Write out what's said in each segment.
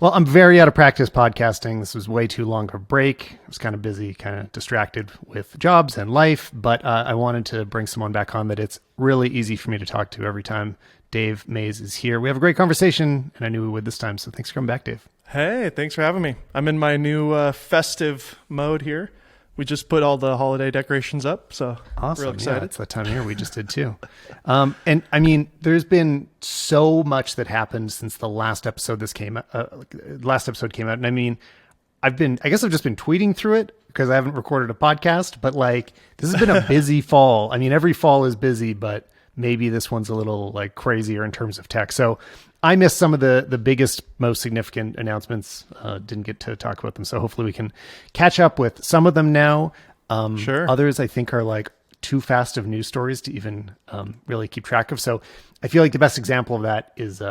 Well, I'm very out of practice podcasting. This was way too long of a break. I was kind of busy, kind of distracted with jobs and life, but I wanted to bring someone back on that it's really easy for me to talk to every time Dave Mays is here. We have a great conversation, and I knew we would this time, so thanks for coming back, Dave. Hey, thanks for having me. I'm in my new festive mode here. We just put all the holiday decorations up, so Awesome. real excited. Yeah, it's that time of year. We just did too. And I mean, there's been so much that happened since the last episode came out. And I mean, I guess I've just been tweeting through it because I haven't recorded a podcast, but like, this has been a busy fall. I mean, every fall is busy, but maybe this one's a little like crazier in terms of tech. So I missed some of the biggest, most significant announcements. Didn't get to talk about them. So hopefully we can catch up with some of them now. Sure. Others I think are like too fast of news stories to even really keep track of. So I feel like the best example of that is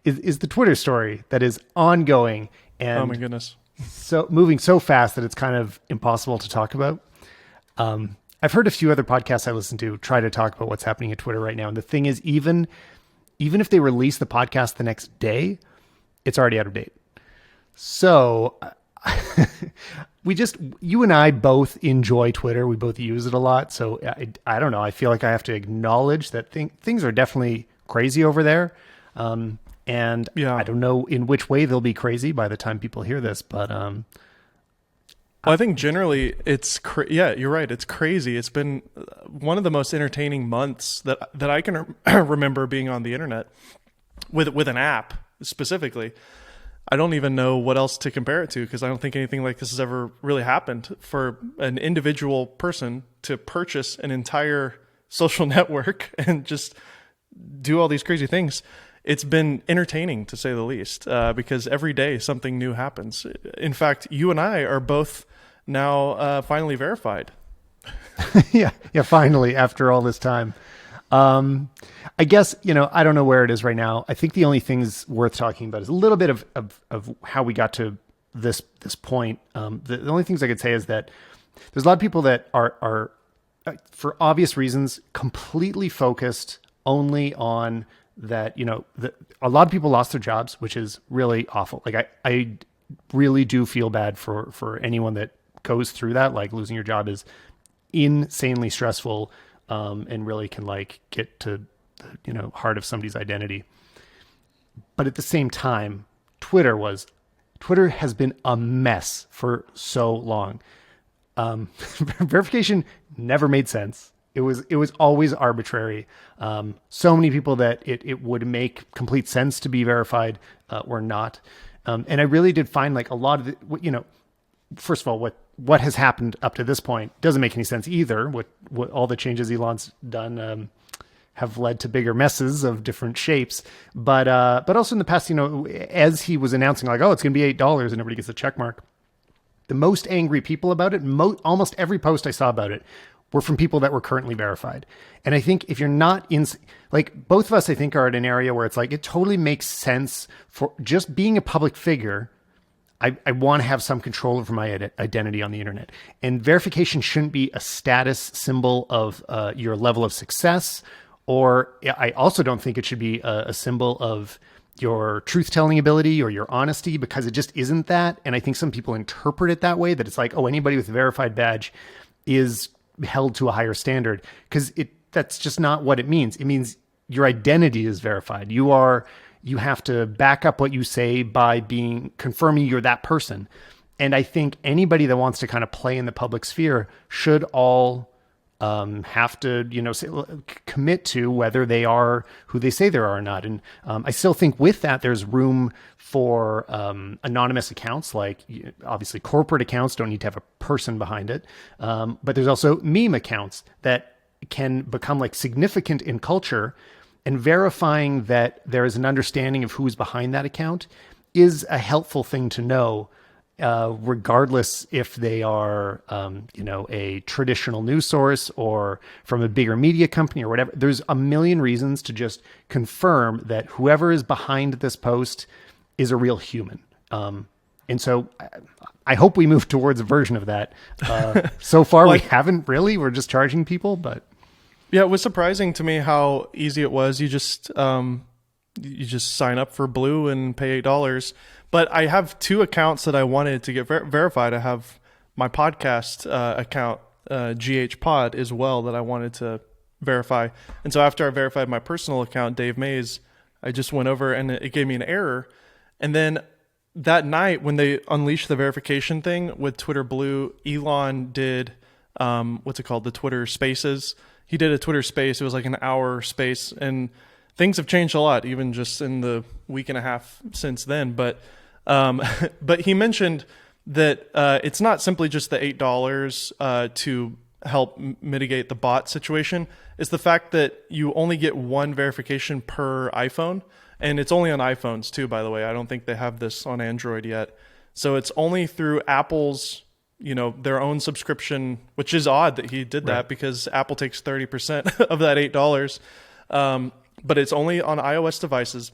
is the Twitter story that is ongoing and Oh my goodness. so moving so fast that it's kind of impossible to talk about. I've heard a few other podcasts I listen to try to talk about what's happening at Twitter right now. And the thing is, even if they release the podcast the next day, it's already out of date. So you and I both enjoy Twitter. We both use it a lot. So I don't know. I feel like I have to acknowledge that things are definitely crazy over there. And Yeah. I don't know in which way they'll be crazy by the time people hear this, but Well, I think generally it's yeah, you're right. It's crazy. It's been one of the most entertaining months that I can remember being on the internet with an app specifically. I don't even know what else to compare it to because I don't think anything like this has ever really happened for an individual person to purchase an entire social network and just do all these crazy things. It's been entertaining to say the least because every day something new happens. In fact, you and I are both now finally verified. yeah, finally, after all this time. I guess, I don't know where it is right now. I think the only things worth talking about is a little bit of how we got to this point. The only things I could say is that there's a lot of people that are for obvious reasons, completely focused only on that, a lot of people lost their jobs, which is really awful. Like I really do feel bad for anyone that goes through that. Like losing your job is insanely stressful, and really can like get to the, heart of somebody's identity. But at the same time, Twitter has been a mess for so long. Verification never made sense. It was always arbitrary. So many people that it would make complete sense to be verified were not. And I really did find like a lot of the, first of all, what has happened up to this point doesn't make any sense either. What all the changes Elon's done have led to bigger messes of different shapes. But also in the past, as he was announcing like, oh, it's going to be $8 and everybody gets a check mark. The most angry people about it, almost every post I saw about it, were from people that were currently verified. And I think if you're not like both of us, I think are at an area where it's like, it totally makes sense for just being a public figure. I want to have some control over my identity on the internet, and verification shouldn't be a status symbol of your level of success. Or I also don't think it should be a symbol of your truth-telling ability or your honesty, because it just isn't that. And I think some people interpret it that way, that it's like, oh, anybody with a verified badge is held to a higher standard, because that's just not what it means. It means your identity is verified. You have to back up what you say by confirming you're that person. And I think anybody that wants to kind of play in the public sphere should all have to, commit to whether they are who they say they are or not. And I still think with that, there's room for anonymous accounts. Like obviously corporate accounts don't need to have a person behind it. But there's also meme accounts that can become like significant in culture, and verifying that there is an understanding of who's behind that account is a helpful thing to know, regardless if they are, a traditional news source or from a bigger media company or whatever. There's a million reasons to just confirm that whoever is behind this post is a real human. And so I hope we move towards a version of that. So far, we haven't really. We're just charging people, but... Yeah, it was surprising to me how easy it was. You just you just sign up for Blue and pay $8. But I have two accounts that I wanted to get verified. I have my podcast account, GH Pod, as well, that I wanted to verify. And so after I verified my personal account, Dave Mays, I just went over and it gave me an error. And then that night when they unleashed the verification thing with Twitter Blue, Elon did, what's it called? The Twitter Spaces. He did a Twitter space. It was like an hour space, and things have changed a lot, even just in the week and a half since then. But but he mentioned that it's not simply just the $8 to help mitigate the bot situation. It's the fact that you only get one verification per iPhone, and it's only on iPhones too, by the way. I don't think they have this on Android yet. So it's only through Apple's, their own subscription, which is odd that he did that, right, because Apple takes 30% of that $8. But it's only on iOS devices.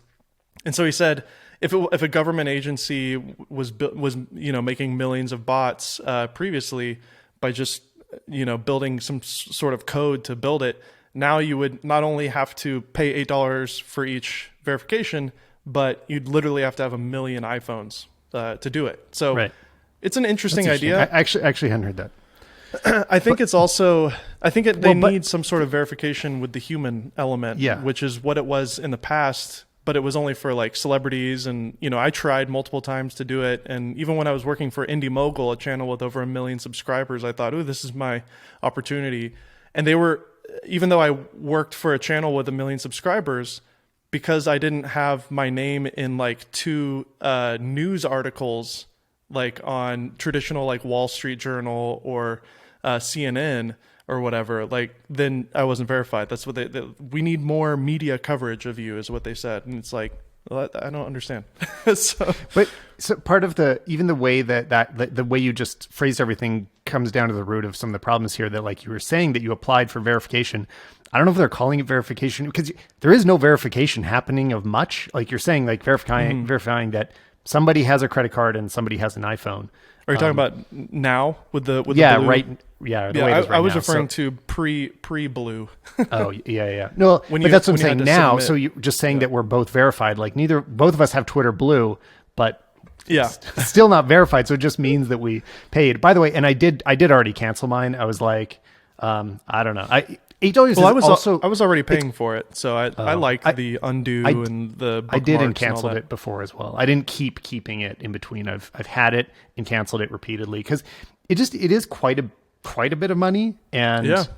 And so he said, if a government agency was making millions of bots previously by just building some sort of code to build it, now you would not only have to pay $8 for each verification, but you'd literally have to have 1 million iPhones to do it. So right, it's an interesting idea. I actually hadn't heard that. I think it's also, they need some sort of verification with the human element, which is what it was in the past, but it was only for like celebrities. And, I tried multiple times to do it. And even when I was working for Indie Mogul, a channel with over 1 million subscribers, I thought, this is my opportunity. And even though I worked for a channel with 1 million subscribers, because I didn't have my name in like 2 news articles, like on traditional like Wall Street Journal or CNN or whatever, like then I wasn't verified. That's what we need more media coverage of you, is what they said. And it's like, well, I don't understand. So part of the way that the way you just phrased everything comes down to the root of some of the problems here, that like you were saying that you applied for verification. I don't know if they're calling it verification, because there is no verification happening of much. Like you're saying, like verifying that somebody has a credit card and somebody has an iPhone. Are you talking about now with the Blue? Right. Yeah, the way it is right I was now. referring to pre-Blue. Oh, yeah. No, but that's what I'm saying now. So you're just saying that we're both verified. Like both of us have Twitter Blue, but still not verified. So it just means that we paid. By the way, and I did already cancel mine. I was like, I don't know. $8 well, I was already paying for it, so I liked the undo and the bookmarks. I did and canceled it before as well. I didn't keep keeping it in between. I've had it and canceled it repeatedly, because it is quite a bit of money, and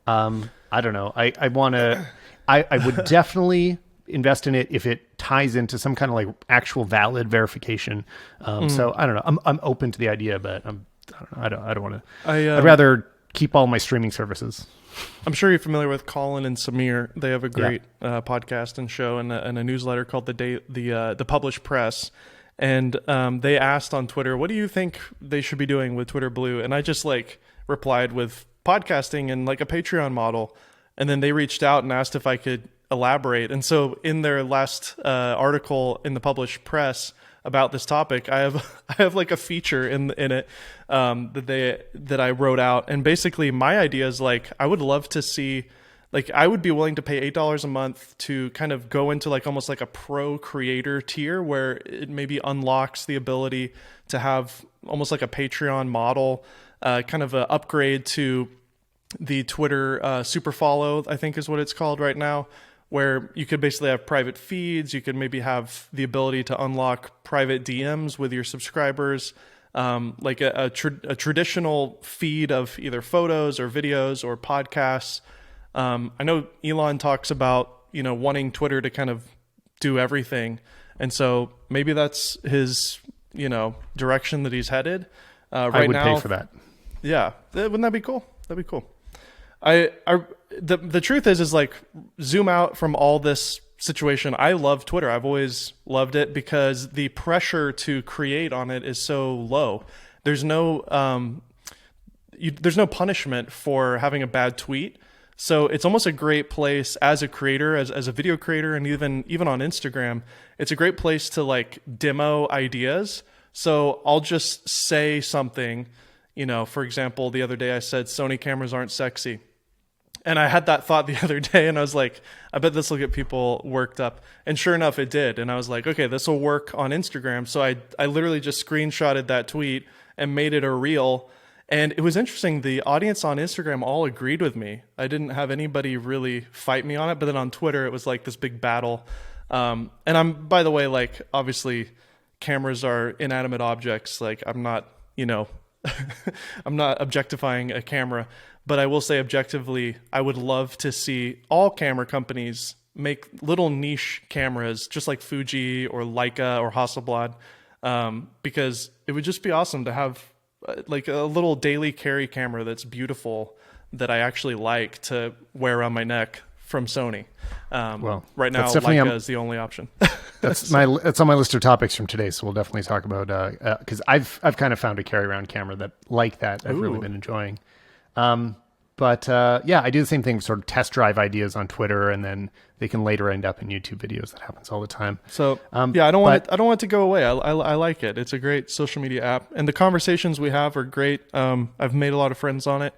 I don't know. I would definitely invest in it if it ties into some kind of like actual valid verification. So I don't know. I'm open to the idea, but I don't want to. I'd rather keep all my streaming services. I'm sure you're familiar with Colin and Samir. They have a great podcast and show and a newsletter called the Published Press. And they asked on Twitter, what do you think they should be doing with Twitter Blue? And I just replied with podcasting and like a Patreon model. And then they reached out and asked if I could elaborate. And so in their last article in the Published Press about this topic, I have like a feature in it that I wrote out. And basically my idea is I would love to see, I would be willing to pay $8 a month to kind of go into almost like a pro creator tier, where it maybe unlocks the ability to have almost like a Patreon model, kind of an upgrade to the Twitter super follow, I think is what it's called right now, where you could basically have private feeds. You could maybe have the ability to unlock private DMs with your subscribers, like a traditional feed of either photos or videos or podcasts. I know Elon talks about, wanting Twitter to kind of do everything. And so maybe that's his, direction that he's headed. Right I would now, pay for that. Yeah. Wouldn't that be cool? That'd be cool. The truth is zoom out from all this situation. I love Twitter. I've always loved it because the pressure to create on it is so low. There's no punishment for having a bad tweet. So it's almost a great place as a creator, as a video creator, and even on Instagram, it's a great place to demo ideas. So I'll just say something, for example, the other day I said Sony cameras aren't sexy. And I had that thought the other day, and I was like, I bet this will get people worked up. And sure enough, it did. And I was like, okay, this will work on Instagram. So I literally just screenshotted that tweet and made it a reel. And it was interesting. The audience on Instagram all agreed with me. I didn't have anybody really fight me on it. But then on Twitter, it was like this big battle. And I'm, by the way, like, obviously cameras are inanimate objects. Like, I'm not, I'm not objectifying a camera. But I will say objectively, I would love to see all camera companies make little niche cameras, just like Fuji or Leica or Hasselblad, because it would just be awesome to have like a little daily carry camera that's beautiful that I actually like to wear around my neck from Sony. Well, right now, Leica is the only option. That's on my list of topics from today. So we'll definitely talk about, cause I've kind of found a carry around camera that like that I've really been enjoying. But I do the same thing, sort of test drive ideas on Twitter, and then they can later end up in YouTube videos. That happens all the time. So I don't want it to go away. I like it. It's a great social media app, and the conversations we have are great. I've made a lot of friends on it.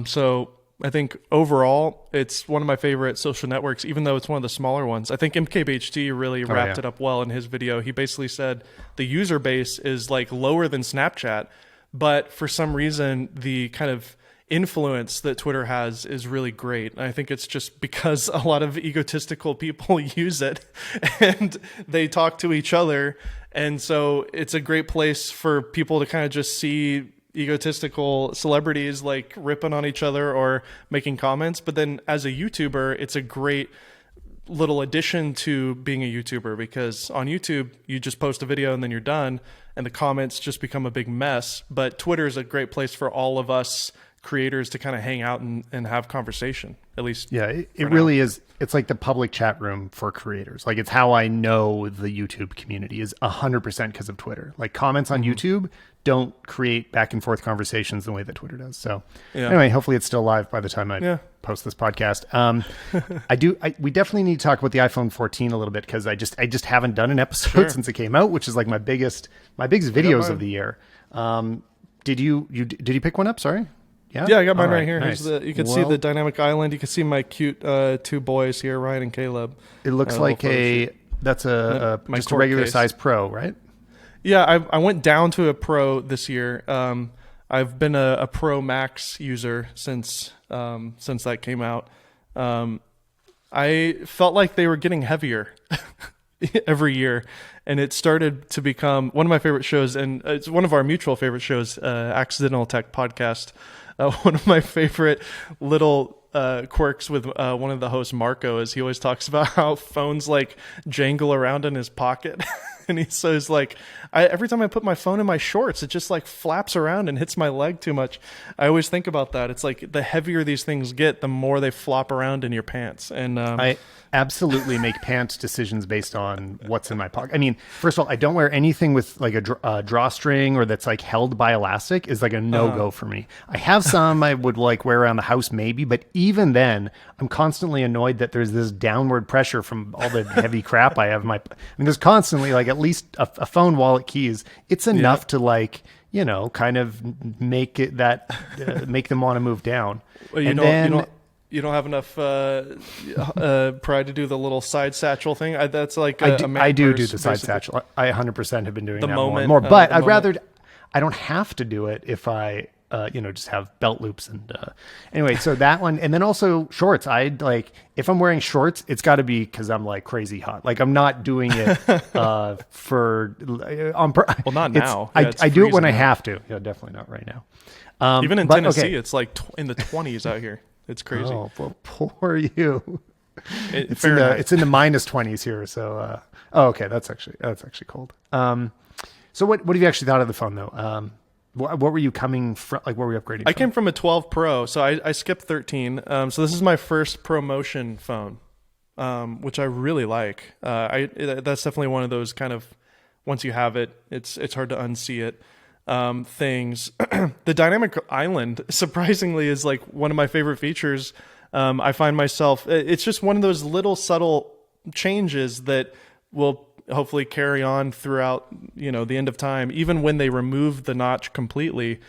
So I think overall it's one of my favorite social networks, even though it's one of the smaller ones. I think MKBHD really wrapped it up well in his video. He basically said the user base is like lower than Snapchat, but for some reason the kind of influence that Twitter has is really great. And I think it's just because a lot of egotistical people use it and they talk to each other. And so it's a great place for people to kind of just see egotistical celebrities like ripping on each other or making comments. But then as a YouTuber, it's a great little addition to being a YouTuber, because on YouTube, you just post a video and then you're done and the comments just become a big mess. But Twitter is a great place for all of us creators to kind of hang out and have conversation, at least. Yeah, it really is. It's like the public chat room for creators. Like, it's how I know the YouTube community is 100% because of Twitter. Like, comments on YouTube don't create back and forth conversations the way that Twitter does. So anyway, hopefully it's still live by the time I post this podcast. We definitely need to talk about the iPhone 14 a little bit, because I just haven't done an episode since it came out, which is like my biggest videos of the year. Did you pick one up? Sorry. Yeah, I got mine right here. Nice. You can see the dynamic island. You can see my cute two boys here, Ryan and Caleb. It looks like just a regular size Pro, right? Yeah, I went down to a Pro this year. I've been a Pro Max user since that came out. I felt like they were getting heavier every year, and it started to become one of my favorite shows, and it's one of our mutual favorite shows, Accidental Tech Podcast. One of my favorite little quirks with one of the hosts, Marco, is he always talks about how phones like jangle around in his pocket. And he says, like, every time I put my phone in my shorts, it just like flaps around and hits my leg too much. I always think about that. It's like the heavier these things get, the more they flop around in your pants. And I absolutely make pants decisions based on what's in my pocket. I mean, first of all, I don't wear anything with like a drawstring or that's like held by elastic is like a no-go for me. I have some I would like wear around the house maybe, but even then, I'm constantly annoyed that there's this downward pressure from all the heavy crap I have. There's constantly like at least a phone, wallet, keys. It's enough to like, kind of make it make them want to move down. Well, you don't have enough pride to do the little side satchel thing. That's like I do the side satchel. I 100% have been doing that more and more. But I don't have to do it if I just have belt loops and anyway. So that one, and then also shorts. I like if I'm wearing shorts, it's got to be because I'm like crazy hot. Like I'm not doing it for well, not now. I do it when I have to. Yeah, definitely not right now. Even in Tennessee, it's like in the 20s out here. It's crazy. Oh, well, poor you. It's in the minus 20s here. So, okay, that's actually cold. So what have you actually thought of the phone though? What were you coming from? Like, what were you upgrading? I came from a 12 Pro, so I skipped 13. So this is my first ProMotion phone, which I really like. That's definitely one of those kind of, once you have it, it's hard to unsee it. Things. The dynamic island, surprisingly, is like one of my favorite features. I find myself, it's just one of those little subtle changes that will hopefully carry on throughout, the end of time. Even when they remove the notch completely,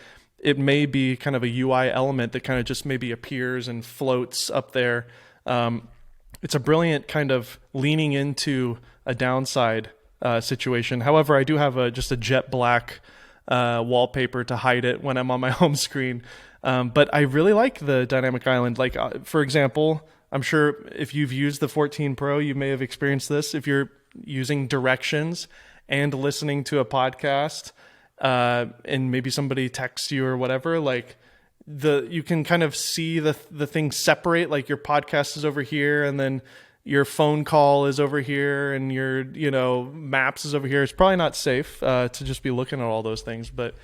it may be kind of a UI element that kind of just maybe appears and floats up there. It's a brilliant kind of leaning into a downside situation. However, I do have just a jet black wallpaper to hide it when I'm on my home screen. But I really like the dynamic island. Like, for example, I'm sure if you've used the 14 Pro, you may have experienced this. If you're using directions and listening to a podcast, and maybe somebody texts you or whatever, like you can kind of see the things separate. Like your podcast is over here, and then your phone call is over here, and your maps is over here. It's probably not safe to just be looking at all those things, but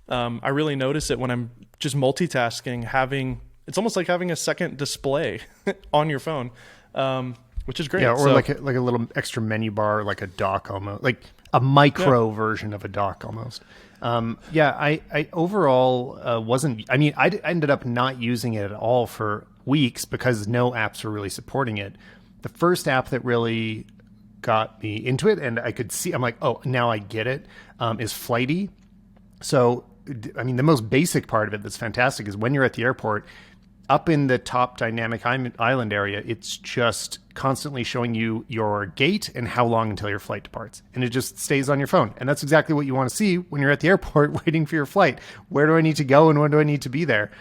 I really notice it when I'm just multitasking. It's almost like having a second display on your phone, which is great. Yeah, or like a little extra menu bar, like a dock almost, like a micro version of a dock almost. I overall wasn't. I mean, I ended up not using it at all for weeks because no apps were really supporting it. The first app that really got me into it, and I could see, I'm like, oh, now I get it, is Flighty. So, I mean, the most basic part of it that's fantastic is when you're at the airport, up in the top dynamic island area, it's just constantly showing you your gate and how long until your flight departs. And it just stays on your phone. And that's exactly what you want to see when you're at the airport waiting for your flight. Where do I need to go and when do I need to be there?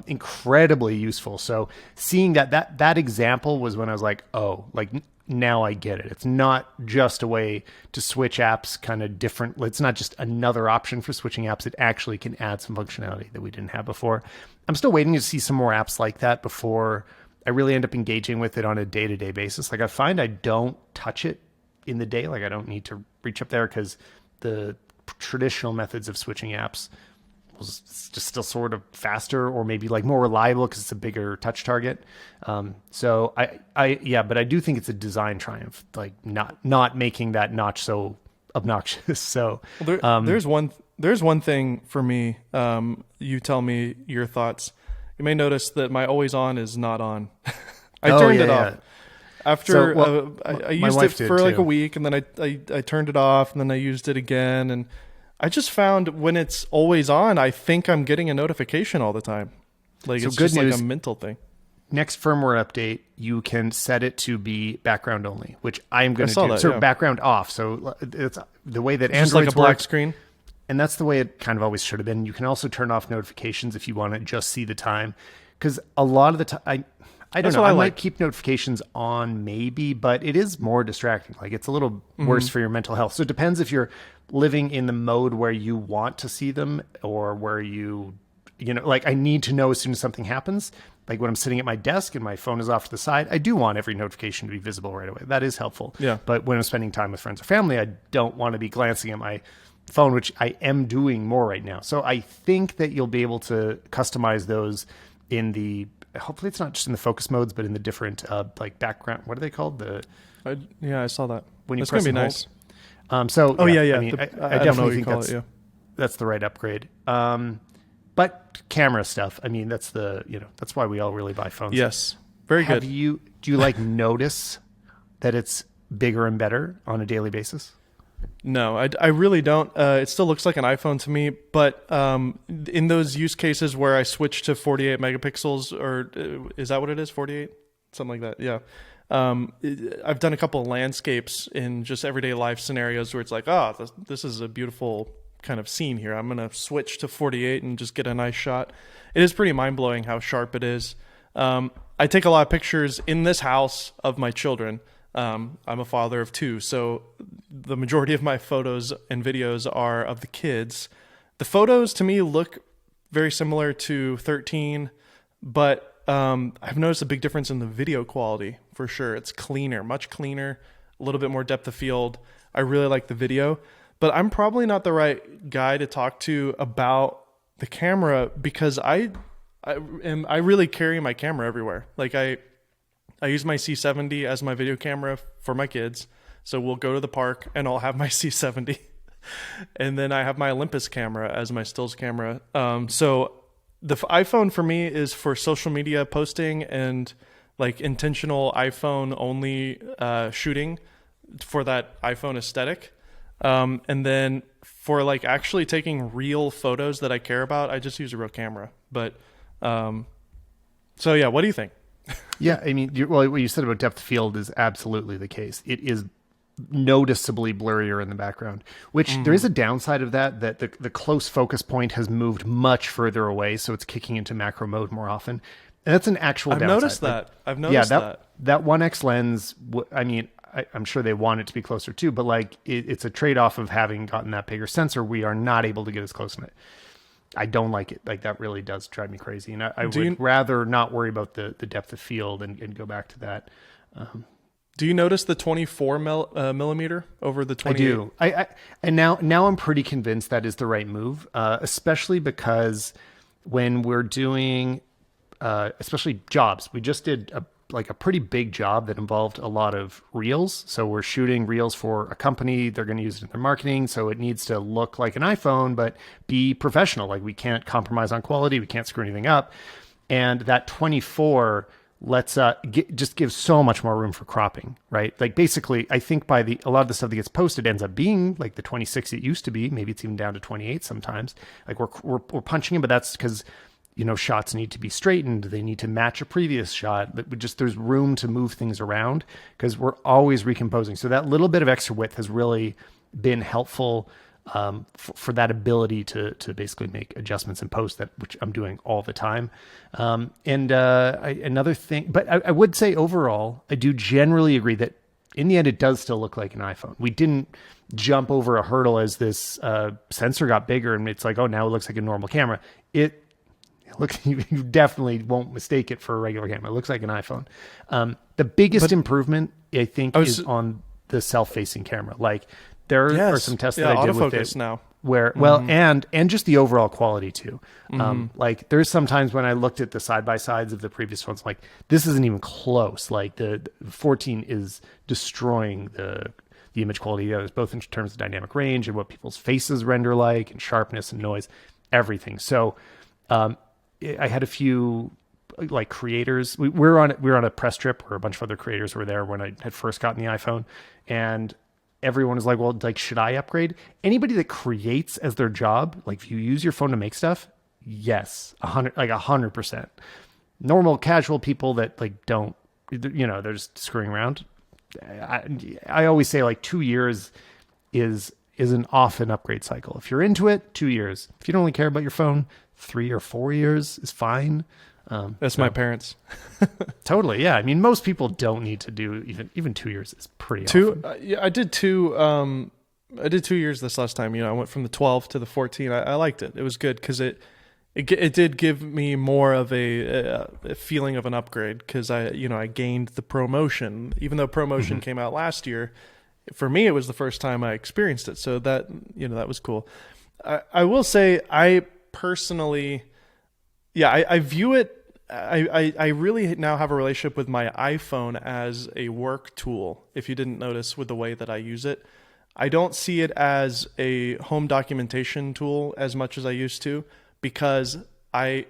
Incredibly useful. So seeing that example was when I was like, oh, like now I get it. It's not just a way to switch apps kind of different. It's not just another option for switching apps. It actually can add some functionality that we didn't have before. I'm still waiting to see some more apps like that before I really end up engaging with it on a day-to-day basis. Like I find I don't touch it in the day. Like I don't need to reach up there because the traditional methods of switching apps was just still sort of faster or maybe like more reliable because it's a bigger touch target. So but I do think it's a design triumph, like not making that notch so obnoxious. So there's one thing for me. You tell me your thoughts. You may notice that my always on is not on. I turned it off. After I used it for like a week, and then I turned it off, and then I used it again, and I just found when it's always on, I think I'm getting a notification all the time. Like it's just like a mental thing. Next firmware update, you can set it to be background only, which I am going to do. So background off. So it's the way that Android like a black screen. And that's the way it kind of always should have been. You can also turn off notifications if you want to just see the time. Because a lot of the time, I don't know. I might keep notifications on maybe, but it is more distracting. Like it's a little worse for your mental health. So it depends if you're living in the mode where you want to see them or where like I need to know as soon as something happens. Like when I'm sitting at my desk and my phone is off to the side, I do want every notification to be visible right away. That is helpful. Yeah. But when I'm spending time with friends or family, I don't want to be glancing at my phone, which I am doing more right now. So I think that you'll be able to customize those hopefully it's not just in the focus modes, but in the different like background. What are they called? I saw that. When you that's press gonna be and nice. Hold. Yeah. I mean, I definitely think that's the right upgrade. But camera stuff, I mean, that's that's why we all really buy phones. Yes. Very good. Do you like notice that it's bigger and better on a daily basis? No, I really don't. It still looks like an iPhone to me, but in those use cases where I switch to 48 megapixels, or is that what it is? 48? Something like that. Yeah. I've done a couple of landscapes in just everyday life scenarios where it's like, this is a beautiful kind of scene here. I'm going to switch to 48 and just get a nice shot. It is pretty mind-blowing how sharp it is. I take a lot of pictures in this house of my children. I'm a father of two, so the majority of my photos and videos are of the kids. The photos to me look very similar to 13, but I've noticed a big difference in the video quality for sure. It's cleaner, much cleaner, a little bit more depth of field. I really like the video, but I'm probably not the right guy to talk to about the camera because I really carry my camera everywhere. Like I use my C70 as my video camera for my kids. So we'll go to the park and I'll have my C70. And then I have my Olympus camera as my stills camera. So the iPhone for me is for social media posting and like intentional iPhone only shooting for that iPhone aesthetic. And then for like actually taking real photos that I care about, I just use a real camera. But so yeah, what do you think? Yeah, I mean, well, what you said about depth of field is absolutely the case. It is noticeably blurrier in the background, which there is a downside of that, that the close focus point has moved much further away, so it's kicking into macro mode more often. And that's an actual I've downside. noticed that. I've noticed that 1X lens, I mean, I'm sure they want it to be closer too, but like it's a trade-off of having gotten that bigger sensor. We are not able to get as close in it. I don't like it. Like that really does drive me crazy. And I would rather not worry about the depth of field and go back to that. Do you notice the 24 millimeter over the 28? I do. And now I'm pretty convinced that is the right move, especially because when we're doing, especially jobs, we just did a pretty big job that involved a lot of reels. So we're shooting reels for a company. They're going to use it in their marketing. So it needs to look like an iPhone, but be professional. Like we can't compromise on quality. We can't screw anything up. And that 24 lets just gives so much more room for cropping, right? Like basically, I think a lot of the stuff that gets posted ends up being like the 26 it used to be. Maybe it's even down to 28 sometimes. Like we're punching in, but that's because shots need to be straightened. They need to match a previous shot. But there's room to move things around because we're always recomposing. So that little bit of extra width has really been helpful for that ability to basically make adjustments in post, which I'm doing all the time. Another thing, but I would say overall, I do generally agree that in the end, it does still look like an iPhone. We didn't jump over a hurdle as this sensor got bigger and it's like, oh, now it looks like a normal camera. You definitely won't mistake it for a regular camera. It looks like an iPhone. The biggest improvement, I think, is on the self-facing camera. Like there are some tests that I did with it now. where, and just the overall quality too. Like there's sometimes when I looked at the side-by-sides of the previous ones, like this isn't even close. Like the 14 is destroying the image quality of the others, both in terms of dynamic range and what people's faces render like and sharpness and noise, everything. So, I had a few like creators. We were on a press trip where a bunch of other creators were there when I had first gotten the iPhone, and everyone was like, "Well, like, should I upgrade?" Anybody that creates as their job, like if you use your phone to make stuff, yes, 100%. Normal, casual people that like don't, they're just screwing around. I always say like 2 years is an often upgrade cycle. If you're into it, 2 years. If you don't really care about your phone, 3 or 4 years is fine. That's my parents. Totally, yeah. I mean, most people don't need to do even 2 years is pretty often. Yeah, I did two. I did 2 years this last time. I went from the 12 to the 14. I liked it. It was good because it did give me more of a feeling of an upgrade because I gained the ProMotion. Even though ProMotion came out last year, for me it was the first time I experienced it. So that that was cool. I will say I personally, I view it. I really now have a relationship with my iPhone as a work tool. If you didn't notice with the way that I use it, I don't see it as a home documentation tool as much as I used to, because I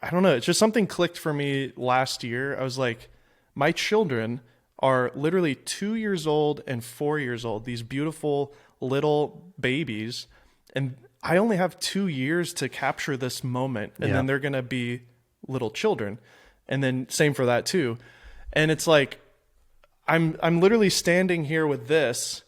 don't know. It's just something clicked for me last year. I was like, my children are literally 2 years old and 4 years old, these beautiful little babies. And I only have 2 years to capture this moment. And then they're going to be little children. And then same for that too. And it's like, I'm literally standing here with this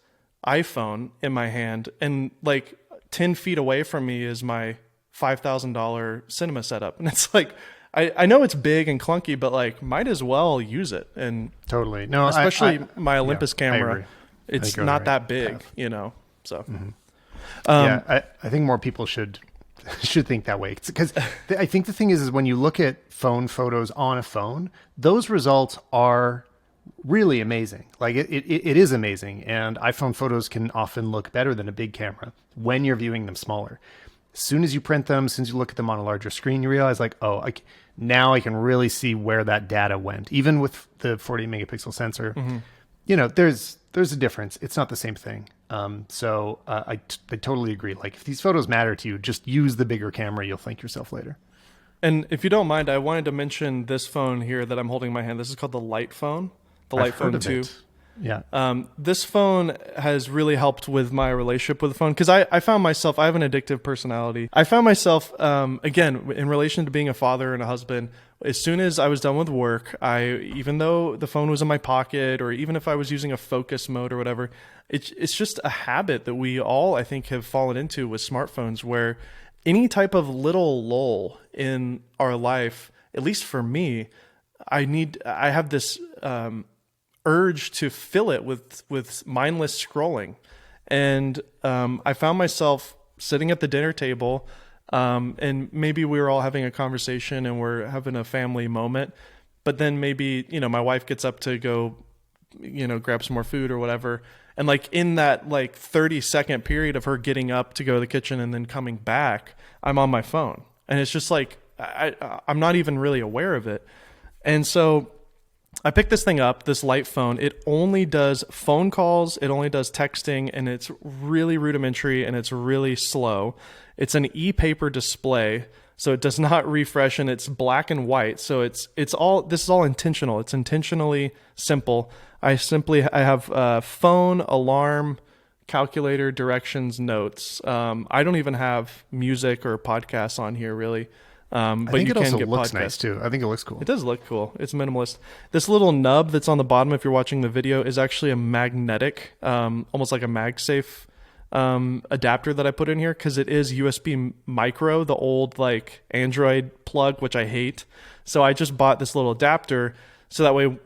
iPhone in my hand, and like 10 feet away from me is my $5,000 cinema setup. And it's like, I know it's big and clunky, but like might as well use it. And totally. No, especially my Olympus camera, it's not that big, so. I think more people should think that way, because I think the thing is when you look at phone photos on a phone, those results are really amazing. Like it is amazing. And iPhone photos can often look better than a big camera when you're viewing them smaller. As soon as you print them, as soon as you look at them on a larger screen, you realize like, oh, now I can really see where that data went. Even with the 40 megapixel sensor, there's a difference. It's not the same thing. So I totally agree. Like if these photos matter to you, just use the bigger camera. You'll thank yourself later. And if you don't mind, I wanted to mention this phone here that I'm holding in my hand. This is called the Light Phone. The Light Phone 2. Yeah. This phone has really helped with my relationship with the phone because I found myself, I have an addictive personality. I found myself, again, in relation to being a father and a husband, as soon as I was done with work, even though the phone was in my pocket or even if I was using a focus mode or whatever, it's just a habit that we all, I think, have fallen into with smartphones where any type of little lull in our life, at least for me, I have this urge to fill it with mindless scrolling. And I found myself sitting at the dinner table, and maybe we were all having a conversation and we're having a family moment, but then maybe, my wife gets up to go, grab some more food or whatever. And like in that like 30-second period of her getting up to go to the kitchen and then coming back, I'm on my phone. And it's just like, I'm not even really aware of it. And so I picked this thing up, this light phone. It only does phone calls. It only does texting, and it's really rudimentary and it's really slow. It's an e-paper display, so it does not refresh, and it's black and white. So this is all intentional. It's intentionally simple. I have phone, alarm, calculator, directions, notes. I don't even have music or podcasts on here really. But think you it can also get looks podcasts. nice too. I think it looks cool. It does look cool. It's minimalist. This little nub that's on the bottom, if you're watching the video, is actually a magnetic, almost like a MagSafe adapter that I put in here because it is USB micro, the old like Android plug, which I hate. So I just bought this little adapter so that way,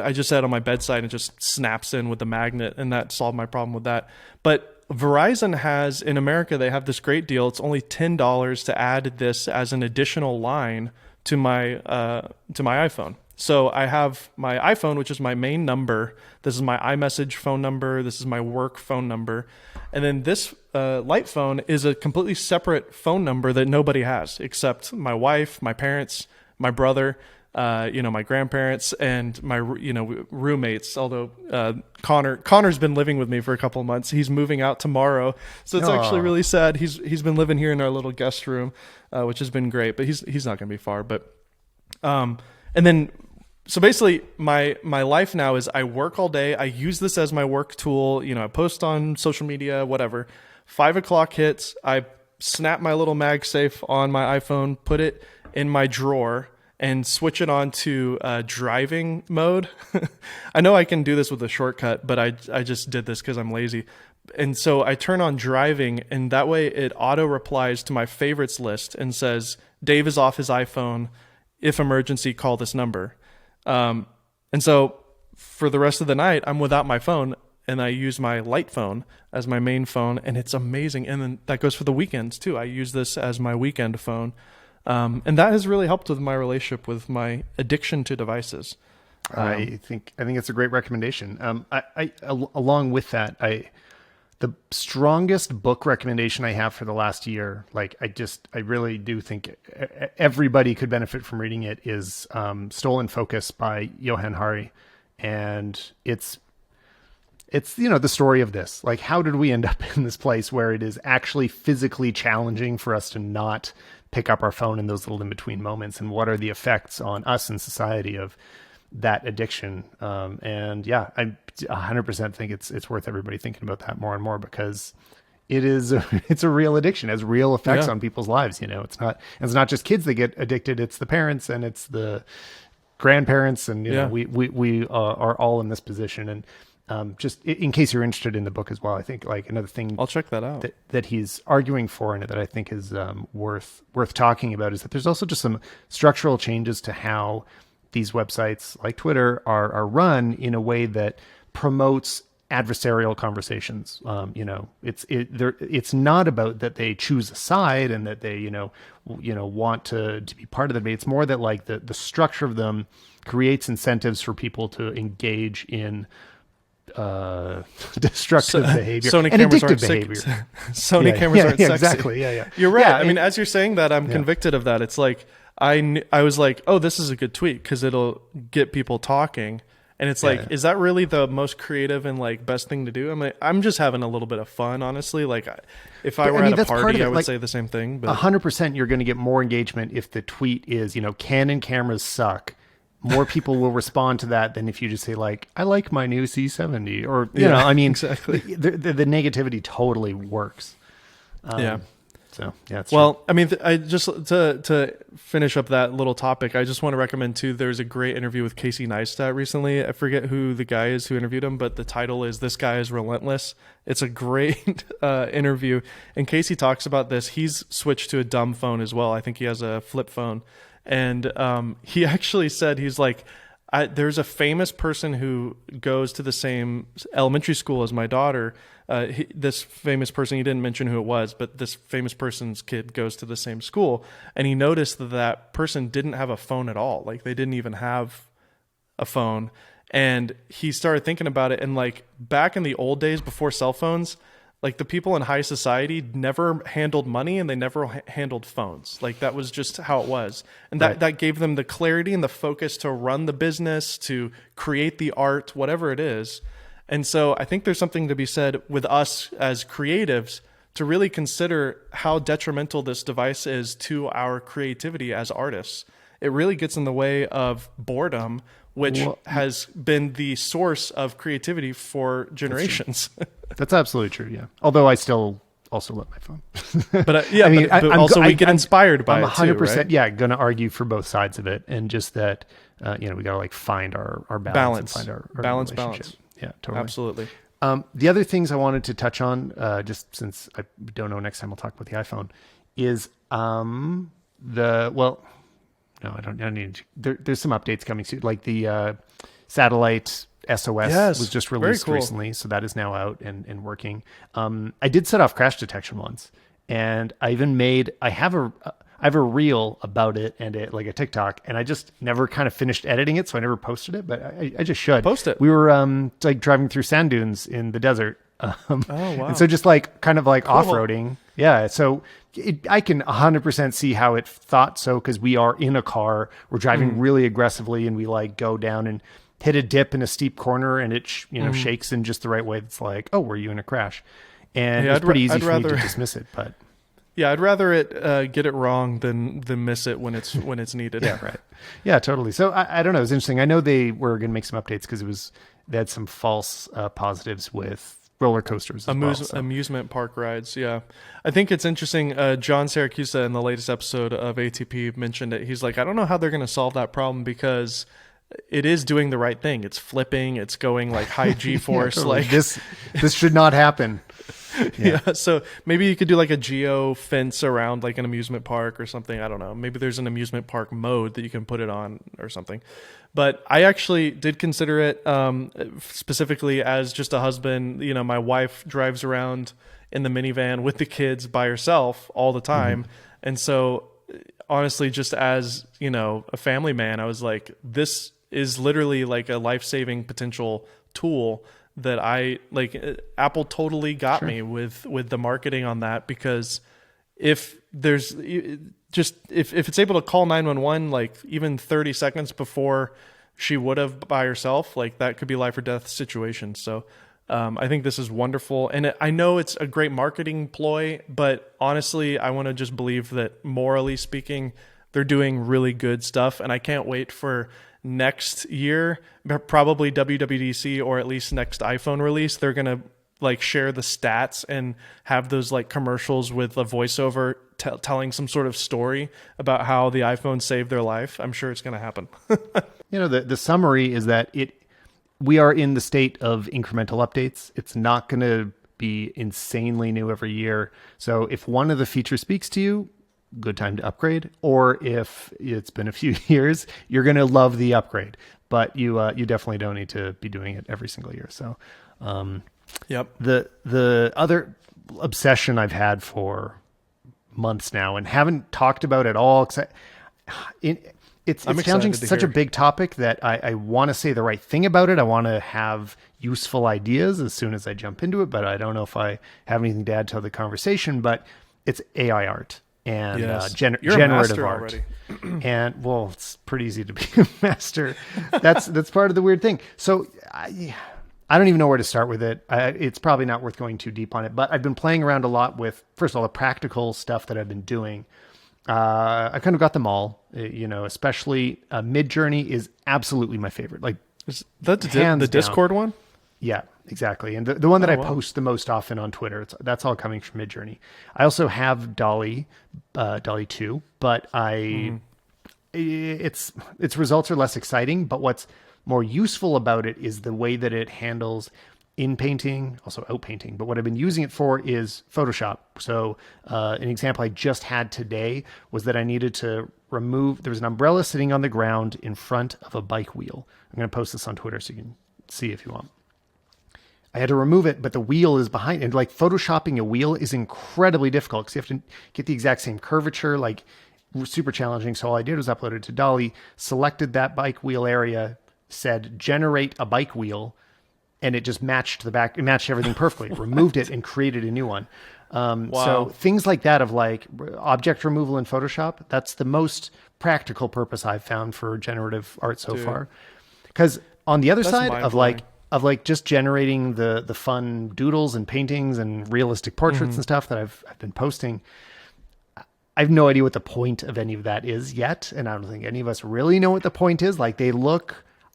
I just set it on my bedside and it just snaps in with the magnet, and that solved my problem with that. But Verizon has, in America, they have this great deal. It's only $10 to add this as an additional line to my iPhone. So I have my iPhone, which is my main number. This is my iMessage phone number. This is my work phone number. And then this light phone is a completely separate phone number that nobody has except my wife, my parents, my brother, my grandparents and my, roommates. Although Connor's been living with me for a couple of months. He's moving out tomorrow, so it's actually really sad. He's been living here in our little guest room, which has been great. But he's not going to be far. But and then so basically my life now is I work all day. I use this as my work tool. I post on social media, whatever. 5:00 hits. I snap my little MagSafe on my iPhone, put it in my drawer, and switch it on to driving mode. I know I can do this with a shortcut, but I just did this because I'm lazy. And so I turn on driving, and that way it auto replies to my favorites list and says, Dave is off his iPhone. If emergency, call this number. And so for the rest of the night, I'm without my phone, and I use my light phone as my main phone, and it's amazing. And then that goes for the weekends too. I use this as my weekend phone. And that has really helped with my relationship with my addiction to devices. I think it's a great recommendation. Along with that, the strongest book recommendation I have for the last year, I really do think everybody could benefit from reading it, is Stolen Focus by Johann Hari. And it's the story of this. Like, how did we end up in this place where it is actually physically challenging for us to not pick up our phone in those little in-between moments, and what are the effects on us and society of that addiction? And yeah, I 100% think it's worth everybody thinking about that more and more, because it's a real addiction. It has real effects on people's lives. It's not just kids that get addicted. It's the parents and it's the grandparents. And, we are all in this position. And, just in case you're interested in the book as well, I think another thing I'll check that out that he's arguing for in it that I think is worth talking about is that there's also just some structural changes to how these websites like Twitter are run in a way that promotes adversarial conversations. It's not about that they choose a side and that they want to be part of the debate. It's more that the structure of them creates incentives for people to engage in destructive behavior Sony and cameras addictive aren't behavior. Sony cameras aren't sexy. Exactly. Yeah. You're right. Yeah, I mean, as you're saying that, I'm convicted of that. It's like I was like, oh, this is a good tweet because it'll get people talking. And it's like, is that really the most creative and best thing to do? I'm just having a little bit of fun, honestly. If I were at a party, I would say the same thing. But 100%, you're going to get more engagement if the tweet is, Canon cameras suck. more people will respond to that than if you just say like, I like my new C70, or, you know, I mean, exactly. the negativity totally works. Yeah. So yeah, it's Well, I mean, I just to finish up that little topic, I just want to recommend too. There's a great interview with Casey Neistat recently. I forget who the guy is who interviewed him, but the title is "This Guy Is Relentless." It's a great interview, and Casey talks about this. He's switched to a dumb phone as well. I think he has a flip phone, and he actually said he's like, there's a famous person who goes to the same elementary school as my daughter. This famous person, he didn't mention who it was, but this famous person's kid goes to the same school. And he noticed that that person didn't have a phone at all. Like they didn't even have a phone. And he started thinking about it. And like back in the old days before cell phones, like the people in high society never handled money and they never handled phones. Like that was just how it was. And that gave them the clarity and the focus to run the business, to create the art, whatever it is. And so I think there's something to be said with us as creatives to really consider how detrimental this device is to our creativity as artists. It really gets in the way of boredom, which has been the source of creativity for generations. That's absolutely true. Yeah. Although I still also love my phone. But yeah, I mean, but also we get inspired by it too, right? 100%. Yeah. Going to argue for both sides of it. And just that, you know, we got to like find our balance. And find our balance. Yeah, totally. Absolutely. The other things I wanted to touch on, just since I don't know, next time we'll talk about the iPhone, is no, I don't need to, there's some updates coming soon, like the satellite SOS was just released recently, so that is now out and working. I did set off crash detection once, and I have a reel about it and like a TikTok, and I just never kind of finished editing it, so I never posted it, but I just should post it. We were like driving through sand dunes in the desert, oh wow! and so just like kind of like off-roading, yeah. So I can 100% see how it thought so, because we are in a car, we're driving really aggressively, and we like go down and hit a dip in a steep corner, and it shakes in just the right way. It's like, oh, were you in a crash? And it's pretty easy for me to dismiss it, but. Yeah, I'd rather it get it wrong than miss it when it's needed. Yeah, right. Yeah, totally. So I don't know. It was interesting. I know they were going to make some updates because they had some false positives with roller coasters as amusement park rides. Yeah, I think it's interesting. John Siracusa in the latest episode of ATP mentioned it. He's like, I don't know how they're going to solve that problem, because it is doing the right thing. It's flipping. It's going like high G-force. Yeah, totally. Like this should not happen. Yeah. So maybe you could do like a geo fence around like an amusement park or something. I don't know. Maybe there's an amusement park mode that you can put it on or something. But I actually did consider it specifically as just a husband. You know, my wife drives around in the minivan with the kids by herself all the time. And so honestly, just as, you know, a family man, I was like, this is literally like a life-saving potential tool that I like. Apple totally got me with the marketing on that, because if there's just if it's able to call 911 like even 30 seconds before she would have by herself, like that could be life or death situation. So I think this is wonderful, and I know it's a great marketing ploy, but honestly, I want to just believe that morally speaking, they're doing really good stuff, and I can't wait for next year, probably WWDC, or at least next iPhone release. They're going to like share the stats and have those like commercials with a voiceover telling some sort of story about how the iPhone saved their life. I'm sure it's going to happen. You know, the summary is that we are in the state of incremental updates. It's not going to be insanely new every year. So if one of the features speaks to you, good time to upgrade. Or if it's been a few years, you're going to love the upgrade. But you definitely don't need to be doing it every single year. So yep. The other obsession I've had for months now and haven't talked about at all, because it's challenging. It's such a big topic that I want to say the right thing about it. I want to have useful ideas as soon as I jump into it, but I don't know if I have anything to add to the conversation. But it's AI art and generative art. And well, it's pretty easy to be a master. That's part of the weird thing. So I don't even know where to start with it. It's probably not worth going too deep on it, but I've been playing around a lot with, first of all, the practical stuff that I've been doing. I kind of got them all, especially Mid-Journey is absolutely my favorite. Like, Is that hands the down. Discord one? Yeah, exactly. And the one that Oh I wow. post the most often on Twitter, that's all coming from Midjourney. I also have Dolly 2, but its results are less exciting. But what's more useful about it is the way that it handles in painting, also out painting. But what I've been using it for is Photoshop. So an example I just had today was that I needed to remove. There was an umbrella sitting on the ground in front of a bike wheel. I'm going to post this on Twitter so you can see if you want. I had to remove it, but the wheel is behind. And like photoshopping a wheel is incredibly difficult because you have to get the exact same curvature, like super challenging. So all I did was upload it to Dolly, selected that bike wheel area, said generate a bike wheel, and it just matched the back. It matched everything perfectly. Removed it and created a new one. So Wow. things like that of like object removal in Photoshop, that's the most practical purpose I've found for generative art so Dude, far. Because on the other that's side mind blowing. of like just generating the fun doodles and paintings and realistic portraits and stuff that I've been posting, I have no idea what the point of any of that is yet, and I don't think any of us really know what the point is. Like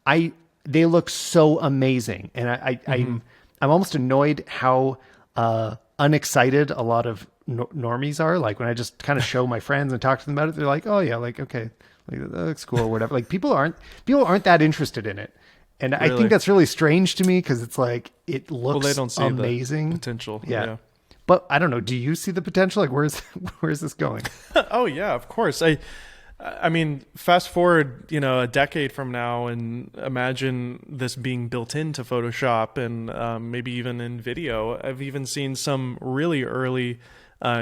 I they look so amazing, and I'm almost annoyed how unexcited a lot of normies are. Like when I just kind of show my friends and talk to them about it, they're like, "Oh yeah, like okay, like that looks cool or whatever." Like people aren't that interested in it, and I think Really? that's really strange to me because it's like it Well, they looks don't see the amazing. potential. Yeah. Yeah. But I don't know. Do you see the potential? Like, where's where's this going? Oh yeah, of course. I mean, fast forward, a decade from now, and imagine this being built into Photoshop and maybe even in video. I've even seen some really early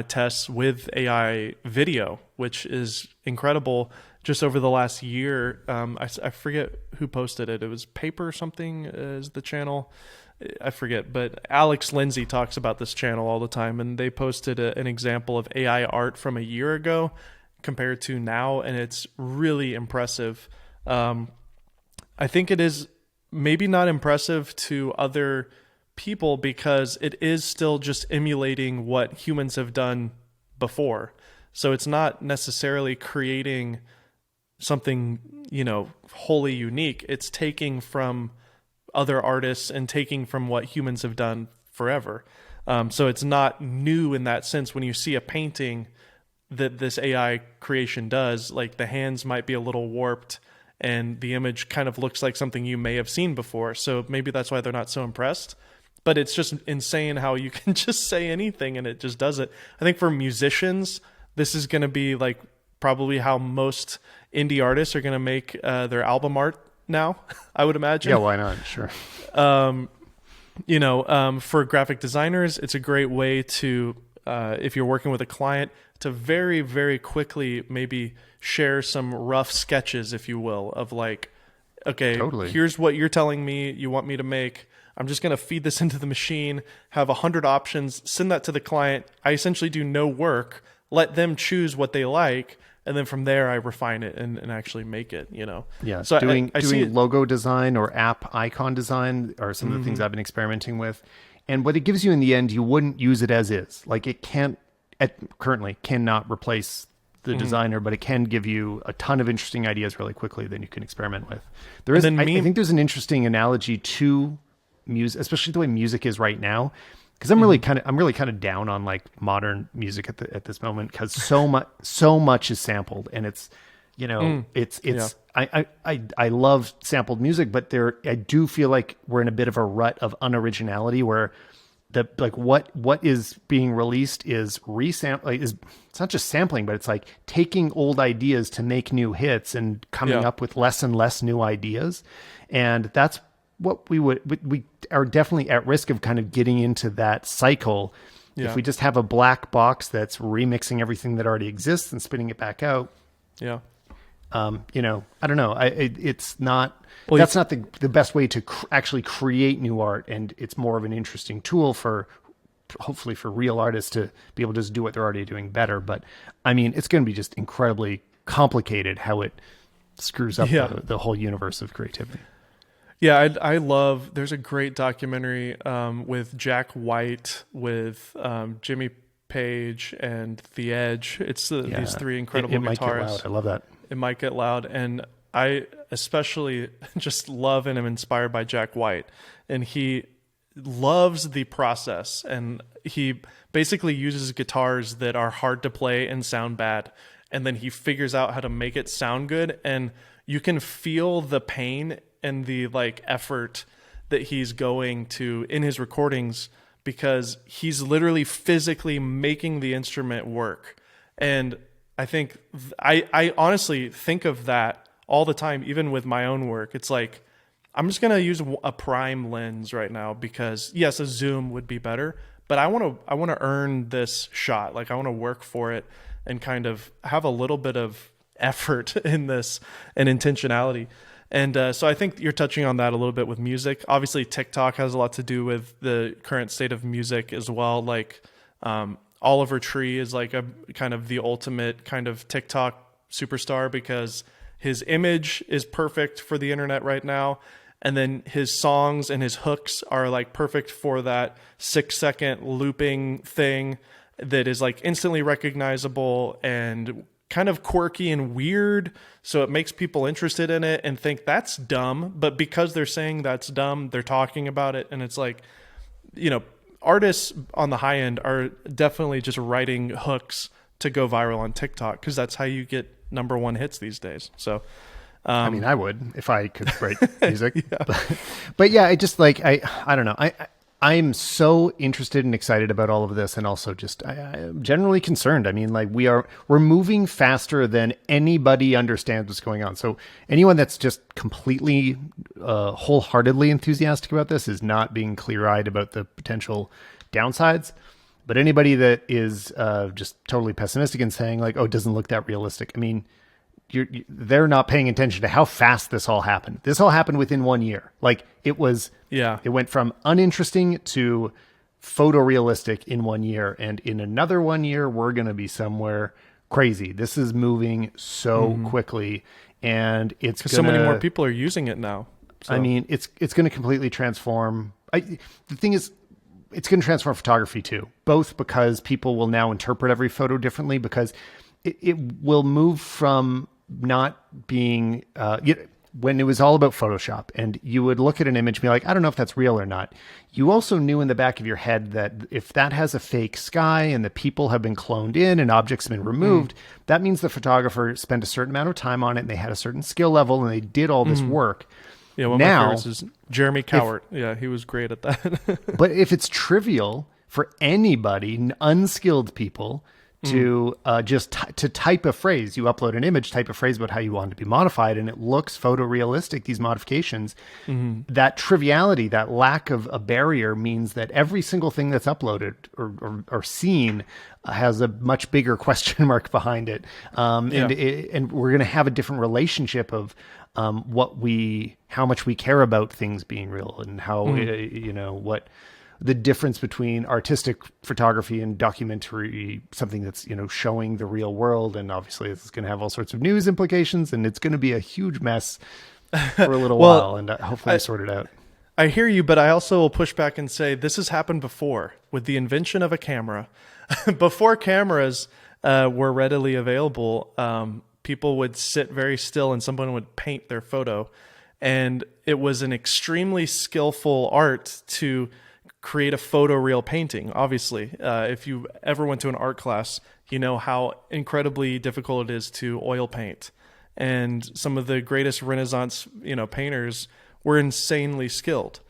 tests with AI video, which is incredible. Just over the last year, I forget who posted it. It was Paper something is the channel. I forget, but Alex Lindsay talks about this channel all the time, and they posted an example of AI art from a year ago compared to now, and it's really impressive. I think it is maybe not impressive to other people because it is still just emulating what humans have done before. So it's not necessarily creating something, wholly unique. It's taking from other artists and taking from what humans have done forever. So it's not new in that sense. When you see a painting that this AI creation does, like the hands might be a little warped and the image kind of looks like something you may have seen before. So maybe that's why they're not so impressed. But it's just insane how you can just say anything and it just does it. I think for musicians, this is going to be like probably how most indie artists are going to make their album art now, I would imagine. Yeah, why not? Sure. For graphic designers, it's a great way to, if you're working with a client, to very, very quickly maybe share some rough sketches, if you will, of like, okay, Totally. here's what you're telling me you want me to make. I'm just going to feed this into the machine, have 100 options, send that to the client. I essentially do no work, let them choose what they like, and then from there I refine it and actually make it, Yeah, So I see doing it. logo design or app icon design are some of the things I've been experimenting with. And what it gives you in the end, you wouldn't use it as is. Like it currently cannot replace the designer, but it can give you a ton of interesting ideas really quickly that you can experiment with. There is, And then I think there's an interesting analogy to music, especially the way music is right now. Because I'm really kind of down on like modern music at this moment because so much is sampled and it's Yeah. I love sampled music, but I do feel like we're in a bit of a rut of unoriginality where what is being released is it's not just sampling, but it's like taking old ideas to make new hits and coming Yeah. up with less and less new ideas, and that's what we are definitely at risk of kind of getting into that cycle if Yeah. we just have a black box that's remixing everything that already exists and spitting it back out. Yeah. I don't know. It's not. Well, That's not the best way to actually create new art, and it's more of an interesting tool for hopefully for real artists to be able to just do what they're already doing better. But I mean, it's going to be just incredibly complicated how it screws up Yeah. the whole universe of creativity. Yeah, I love. There's a great documentary with Jack White, with Jimmy Page and The Edge. It's these three incredible it might get guitarists. loud. I love that. It might get loud. And I especially just love and am inspired by Jack White. And he loves the process. And he basically uses guitars that are hard to play and sound bad. And then he figures out how to make it sound good. And you can feel the pain and the like effort that he's going to in his recordings, because he's literally physically making the instrument work. And I think I honestly think of that all the time, even with my own work. It's like, I'm just going to use a prime lens right now because yes, a zoom would be better, but I want to earn this shot. Like I want to work for it and kind of have a little bit of effort in this and intentionality. And so I think you're touching on that a little bit with music. Obviously, TikTok has a lot to do with the current state of music as well. Like Oliver Tree is like a kind of the ultimate kind of TikTok superstar because his image is perfect for the internet right now. And then his songs and his hooks are like perfect for that 6-second looping thing that is like instantly recognizable and kind of quirky and weird, so it makes people interested in it and think that's dumb, but because they're saying that's dumb, they're talking about it. And it's like, you know, artists on the high end are definitely just writing hooks to go viral on TikTok because that's how you get #1 hits these days. So I mean, I would if I could write music. But yeah, I just like I don't know. I'm so interested and excited about all of this, and also just I'm generally concerned. I mean, like we're moving faster than anybody understands what's going on. So anyone that's just completely wholeheartedly enthusiastic about this is not being clear-eyed about the potential downsides. But anybody that is just totally pessimistic and saying like, "Oh, it doesn't look that realistic," I mean, they're not paying attention to how fast this all happened. This all happened within 1 year. Like it was. Yeah, it went from uninteresting to photorealistic in 1 year, and in another 1 year, we're going to be somewhere crazy. This is moving so quickly, and it's so many more people are using it now. So. I mean, it's going to completely transform. The thing is, it's going to transform photography too, both because people will now interpret every photo differently, because it will move from not being when it was all about Photoshop and you would look at an image and be like, I don't know if that's real or not. You also knew in the back of your head that if that has a fake sky and the people have been cloned in and objects have been removed, that means the photographer spent a certain amount of time on it and they had a certain skill level and they did all this work. Yeah, one of my favorites is Jeremy Cowart. Yeah, he was great at that. But if it's trivial for anybody, unskilled people, to to type a phrase, you upload an image, type a phrase about how you want it to be modified, and it looks photorealistic, these modifications, that triviality, that lack of a barrier means that every single thing that's uploaded or seen has a much bigger question mark behind it. And we're going to have a different relationship of how much we care about things being real, and how, what the difference between artistic photography and documentary, something that's, showing the real world. And obviously it's going to have all sorts of news implications, and it's going to be a huge mess for a little while, and hopefully sort it out. I hear you, but I also will push back and say this has happened before with the invention of a camera. Before cameras were readily available, people would sit very still and someone would paint their photo. And it was an extremely skillful art to create a photoreal painting. Obviously, if you ever went to an art class, you know how incredibly difficult it is to oil paint. And some of the greatest Renaissance, painters were insanely skilled.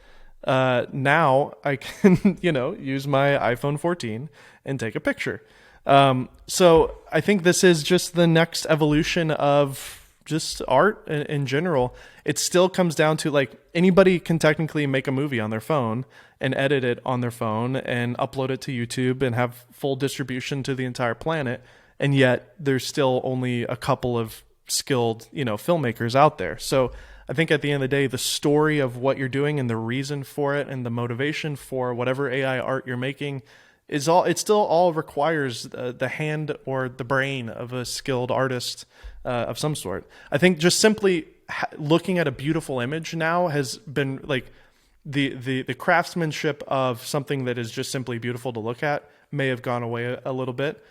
Now I can, use my iPhone 14 and take a picture. So I think this is just the next evolution of just art in general. It still comes down to like anybody can technically make a movie on their phone and edit it on their phone and upload it to YouTube and have full distribution to the entire planet. And yet there's still only a couple of skilled, filmmakers out there. So I think at the end of the day, the story of what you're doing and the reason for it and the motivation for whatever AI art you're making it still all requires the hand or the brain of a skilled artist of some sort. I think just simply looking at a beautiful image now has been like, the craftsmanship of something that is just simply beautiful to look at may have gone away a little bit.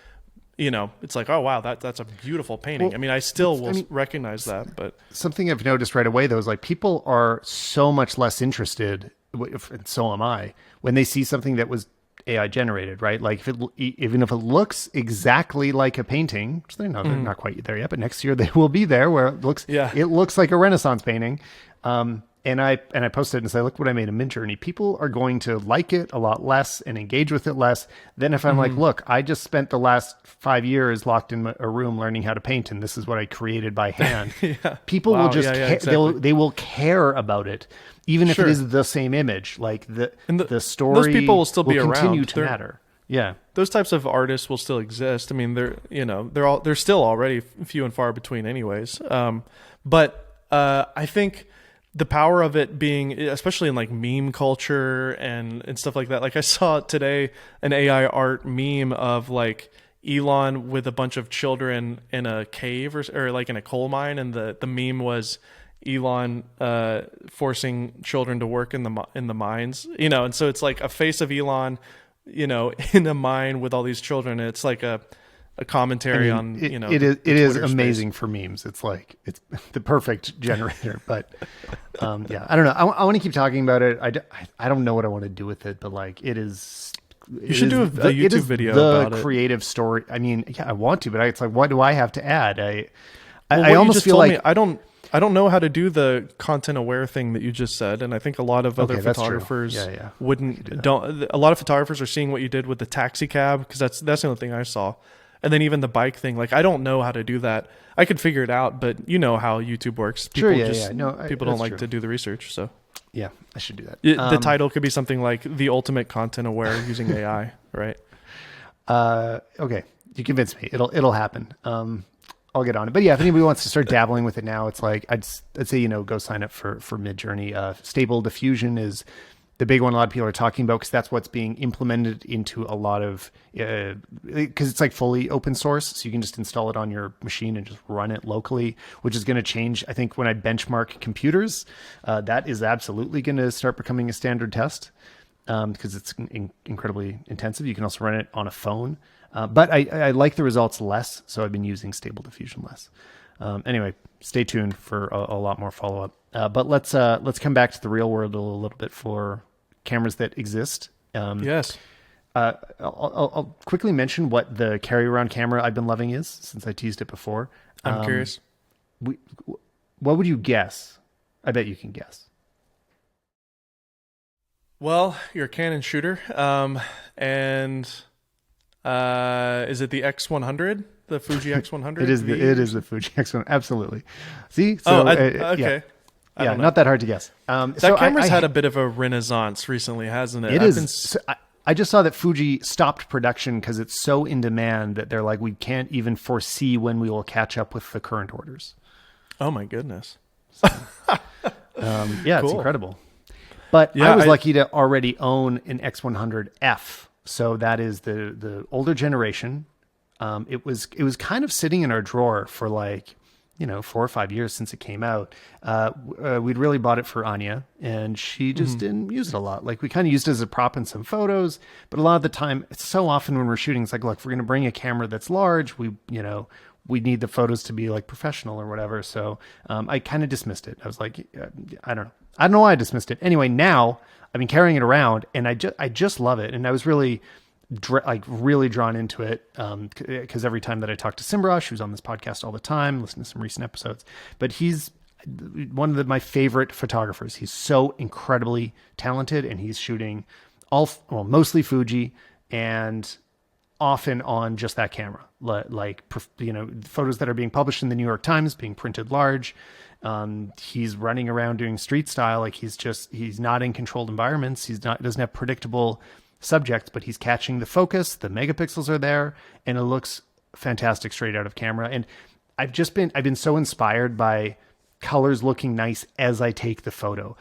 It's like, oh wow, that's a beautiful painting. Well, I mean, I still will recognize that, but something I've noticed right away though is like people are so much less interested, and so am I, when they see something that was AI generated, right? Like even if it looks exactly like a painting, which they're not quite there yet, but next year they will be there where it looks like a Renaissance painting. And I posted and say, look what I made in Midjourney. People are going to like it a lot less and engage with it less than if I'm like, look, I just spent the last 5 years locked in a room learning how to paint, and this is what I created by hand. People will just exactly. they will care about it, even if it is the same image. Like the story, those people will still be continue around. to matter. Yeah, those types of artists will still exist. I mean, they're still already few and far between, anyways. But I think the power of it being, especially in like meme culture and stuff like that. Like I saw today an AI art meme of like Elon with a bunch of children in a cave or like in a coal mine, and the meme was Elon forcing children to work in the mines, and so it's like a face of Elon, in a mine with all these children. And it's like a commentary on it is amazing for memes. It's like it's the perfect generator. But yeah, I don't know. I want to keep talking about it. I don't know what I want to do with it, but like it is. You should do a YouTube video about the creative story. I mean, yeah, I want to, but it's like, what do I have to add? I I almost feel like I don't know how to do the content aware thing that you just said, and I think a lot of other photographers wouldn't. A lot of photographers are seeing what you did with the taxi cab, because that's the only thing I saw. And then even the bike thing, like I don't know how to do that. I could figure it out, but you know how YouTube works. People people don't like to do the research. So yeah, I should do that. The title could be something like "The Ultimate Content Aware Using AI," right? Okay, you convinced me. It'll happen. I'll get on it. But yeah, if anybody wants to start dabbling with it now, it's like I'd say go sign up for Midjourney. Stable Diffusion is the big one a lot of people are talking about, because that's what's being implemented into a lot of, because it's like fully open source. So you can just install it on your machine and just run it locally, which is going to change. I think when I benchmark computers, that is absolutely going to start becoming a standard test, because it's incredibly intensive. You can also run it on a phone. But I like the results less. So I've been using Stable Diffusion less. Anyway, stay tuned for a lot more follow-up. But let's come back to the real world a little bit for cameras that exist. Yes. I'll quickly mention what the carry-around camera I've been loving is, since I teased it before. I'm curious. What would you guess? I bet you can guess. Well, you're a Canon shooter, and is it the X100? The Fuji X100? It is the Fuji X100. Absolutely. See? So, okay. Yeah, not that hard to guess. That camera's had a bit of a renaissance recently, hasn't it? It is. I just saw that Fuji stopped production because it's so in demand that they're like, we can't even foresee when we will catch up with the current orders. Oh my goodness. So, yeah, cool. It's incredible. But yeah, I was lucky to already own an X100F. So that is the older generation. It was kind of sitting in our drawer for like, 4 or 5 years since it came out. We'd really bought it for Anya, and she just didn't use it a lot. Like we kind of used it as a prop in some photos, but a lot of the time, it's so often when we're shooting, it's like, look, if we're going to bring a camera that's large, we need the photos to be like professional or whatever. So I kind of dismissed it. I was like, I don't know why I dismissed it. Anyway, now I've been carrying it around, and I just love it. And I was really drawn into it because every time that I talk to Simbrash, who's on this podcast all the time, listen to some recent episodes, but he's one of my favorite photographers. He's so incredibly talented, and he's shooting mostly Fuji, and often on just that camera, photos that are being published in the New York Times, being printed large. He's running around doing street style. Like he's not in controlled environments. Doesn't have predictable subjects, but he's catching the focus. The megapixels are there, and it looks fantastic straight out of camera. And I've been so inspired by colors looking nice as I take the photo.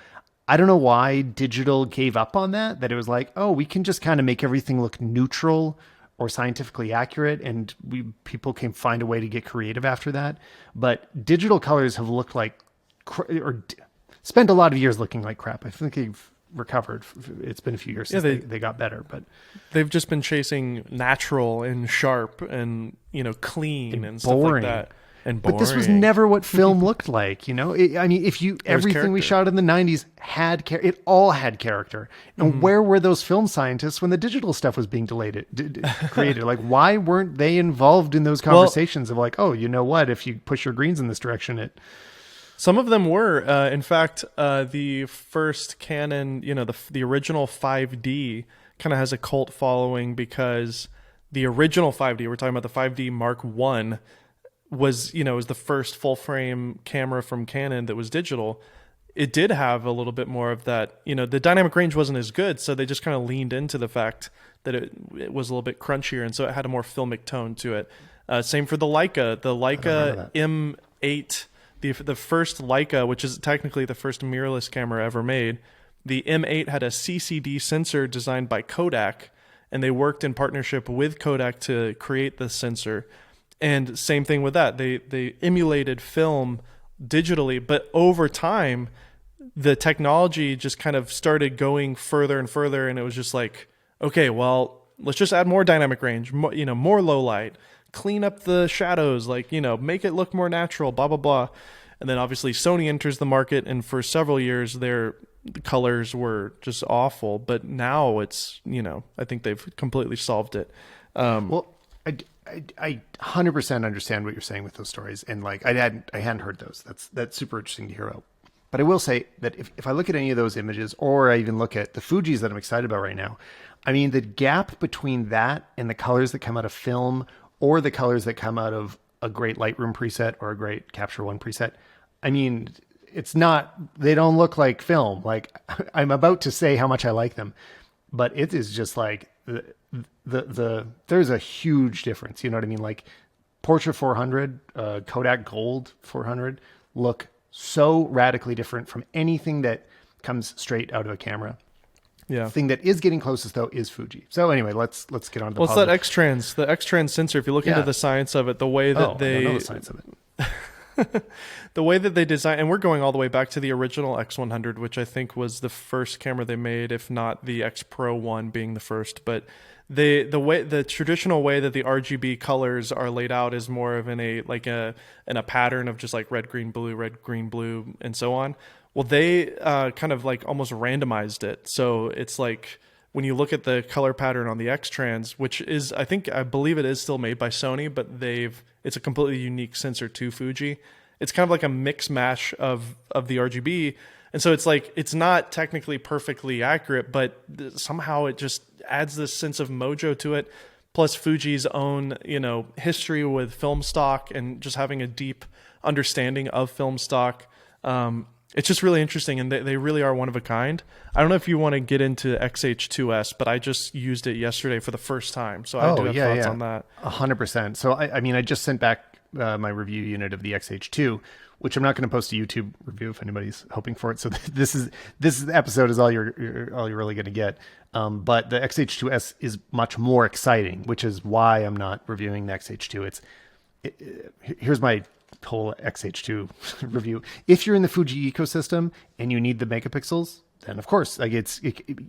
I don't know why digital gave up on that it was like, oh, we can just kind of make everything look neutral or scientifically accurate, and people can find a way to get creative after that. But digital colors have looked like spent a lot of years looking like crap. I think recovered. It's been a few years Yeah, since they got better, but they've just been chasing natural and sharp and, you know, clean and stuff like boring. that. And boring. But this was never what film looked like, you know? I mean, everything we character. shot in the 90s it all had character. And where were those film scientists when the digital stuff was being created? Like, why weren't they involved in those conversations of like, oh, you know what? If you push your greens in this direction, Some of them were. In fact, the first Canon, you know, the original 5D kind of has a cult following because the original 5D, we're talking about the 5D Mark I, was the first full frame camera from Canon that was digital. It did have a little bit more of that, you know, the dynamic range wasn't as good, so they just kind of leaned into the fact that it was a little bit crunchier, and so it had a more filmic tone to it. Same for the Leica M8, the first Leica, which is technically the first mirrorless camera ever made. The M8 had a CCD sensor designed by Kodak, and they worked in partnership with Kodak to create the sensor. And same thing with that. They emulated film digitally, but over time, the technology just kind of started going further and further, and it was just like, okay, well, let's just add more dynamic range, more low light, clean up the shadows, like, you know, make it look more natural, blah, blah, blah. And then obviously Sony enters the market, and for several years the colors were just awful, but now it's, you know, I think they've completely solved it. I 100% understand what you're saying with those stories, and like I hadn't heard those. That's super interesting to hear about. But I will say that if I look at any of those images, or I even look at the Fujis that I'm excited about right now, I mean, the gap between that and the colors that come out of film, or the colors that come out of a great Lightroom preset or a great Capture One preset, I mean, they don't look like film. Like, I'm about to say how much I like them, but it is just like there's a huge difference. You know what I mean? Like Portra 400, Kodak Gold 400 look so radically different from anything that comes straight out of a camera. Yeah. The thing that is getting closest though is Fuji. So anyway, let's get on to the Well, it's that X-Trans, the X-Trans sensor. If you look into the science of it, the way that I don't know the science of it. the way that they design, and we're going all the way back to the original X100, which I think was the first camera they made, if not the X Pro one being the first. But the traditional way that the RGB colors are laid out is more of in a pattern of just like red, green, blue, and so on. Well, they kind of like almost randomized it. So it's like when you look at the color pattern on the X-Trans, which is, I believe it is still made by Sony, but it's a completely unique sensor to Fuji. It's kind of like a mix mash of the RGB. And so it's like, it's not technically perfectly accurate, but somehow it just adds this sense of mojo to it. Plus Fuji's own, you know, history with film stock and just having a deep understanding of film stock. It's just really interesting, and they really are one of a kind. I don't know if you want to get into XH2S, but I just used it yesterday for the first time, so I do have thoughts on that. 100%. So I mean, I just sent back my review unit of the XH2, which I'm not going to post a YouTube review if anybody's hoping for it. So this episode is all you're really going to get. But the XH2S is much more exciting, which is why I'm not reviewing the XH2. Here's my whole XH2 review. If you're in the Fuji ecosystem and you need the megapixels, then of course, like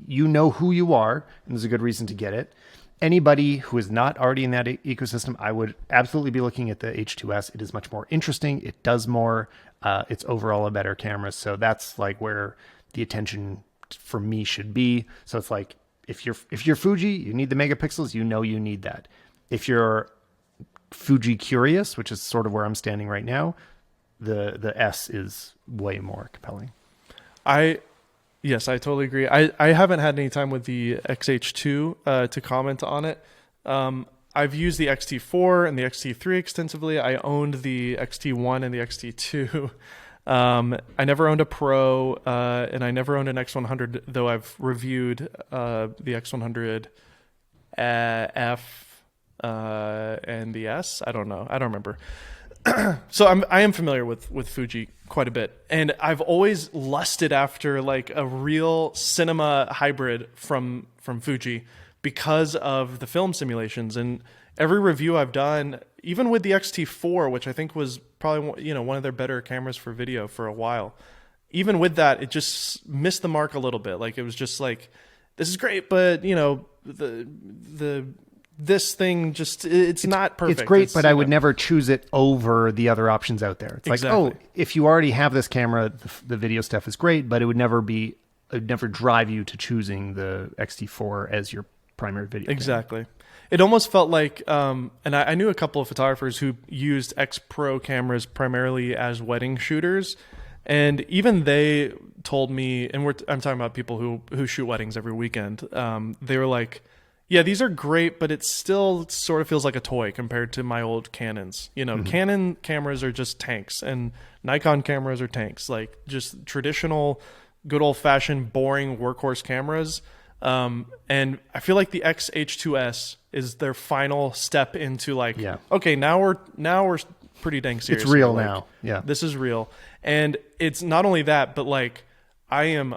you know who you are, and there's a good reason to get it. Anybody who is not already in that ecosystem, I would absolutely be looking at the H2S. It is much more interesting. It does more. It's overall a better camera. So that's like where the attention for me should be. So it's like, if you're Fuji, you need the megapixels, you know you need that. If you're Fuji curious, which is sort of where I'm standing right now, the S is way more compelling. Yes, I totally agree. I haven't had any time with the XH2 to comment on it. I've used the XT4 and the XT3 extensively. I owned the XT1 and the XT2. I never owned a Pro, and I never owned an X100, though I've reviewed the X100 F and the S. I don't know. I don't remember. So I am familiar with Fuji quite a bit, and I've always lusted after like a real cinema hybrid from Fuji because of the film simulations. And every review I've done, even with the X-T4, which I think was probably one of their better cameras for video for a while, even with that, it just missed the mark a little bit. Like it was just like, this is great, but you know, the this thing just it's not perfect. It's great, but I would never choose it over the other options out there. It's like, Exactly. oh, if you already have this camera, the video stuff is great, but it would never drive you to choosing the X-T4 as your primary video camera. Exactly. It almost felt like, and I knew a couple of photographers who used X Pro cameras primarily as wedding shooters, and even they told me, and I'm talking about people who shoot weddings every weekend. They were like, yeah, these are great, but it still sort of feels like a toy compared to my old Canons. You know, Canon cameras are just tanks, and Nikon cameras are tanks. Like just traditional, good old fashioned, boring workhorse cameras. And I feel like the XH2S is their final step into like, okay, now we're pretty dang serious. It's real like, now. Yeah, this is real. And it's not only that, but like I am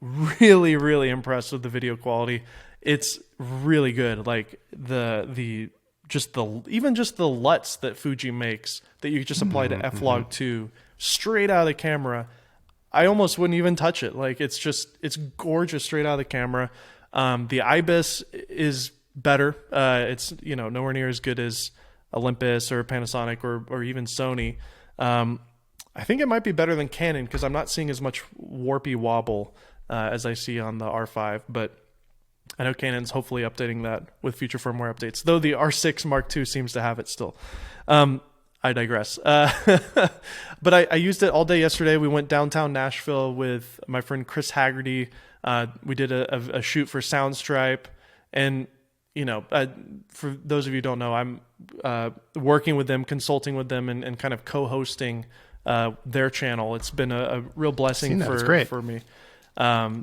really, really impressed with the video quality. It's really good. Like even just the LUTs that Fuji makes that you just apply to F-Log 2 straight out of the camera. I almost wouldn't even touch it. Like it's gorgeous straight out of the camera. The IBIS is better. It's nowhere near as good as Olympus or Panasonic or even Sony. I think it might be better than Canon because I'm not seeing as much warpy wobble as I see on the R5. But I know Canon's hopefully updating that with future firmware updates. Though the R6 Mark II seems to have it still. I digress. But I used it all day yesterday. We went downtown Nashville with my friend Chris Haggerty. We did a shoot for Soundstripe. And, for those of you who don't know, I'm working with them, consulting with them, and kind of co-hosting their channel. It's been a real blessing for me.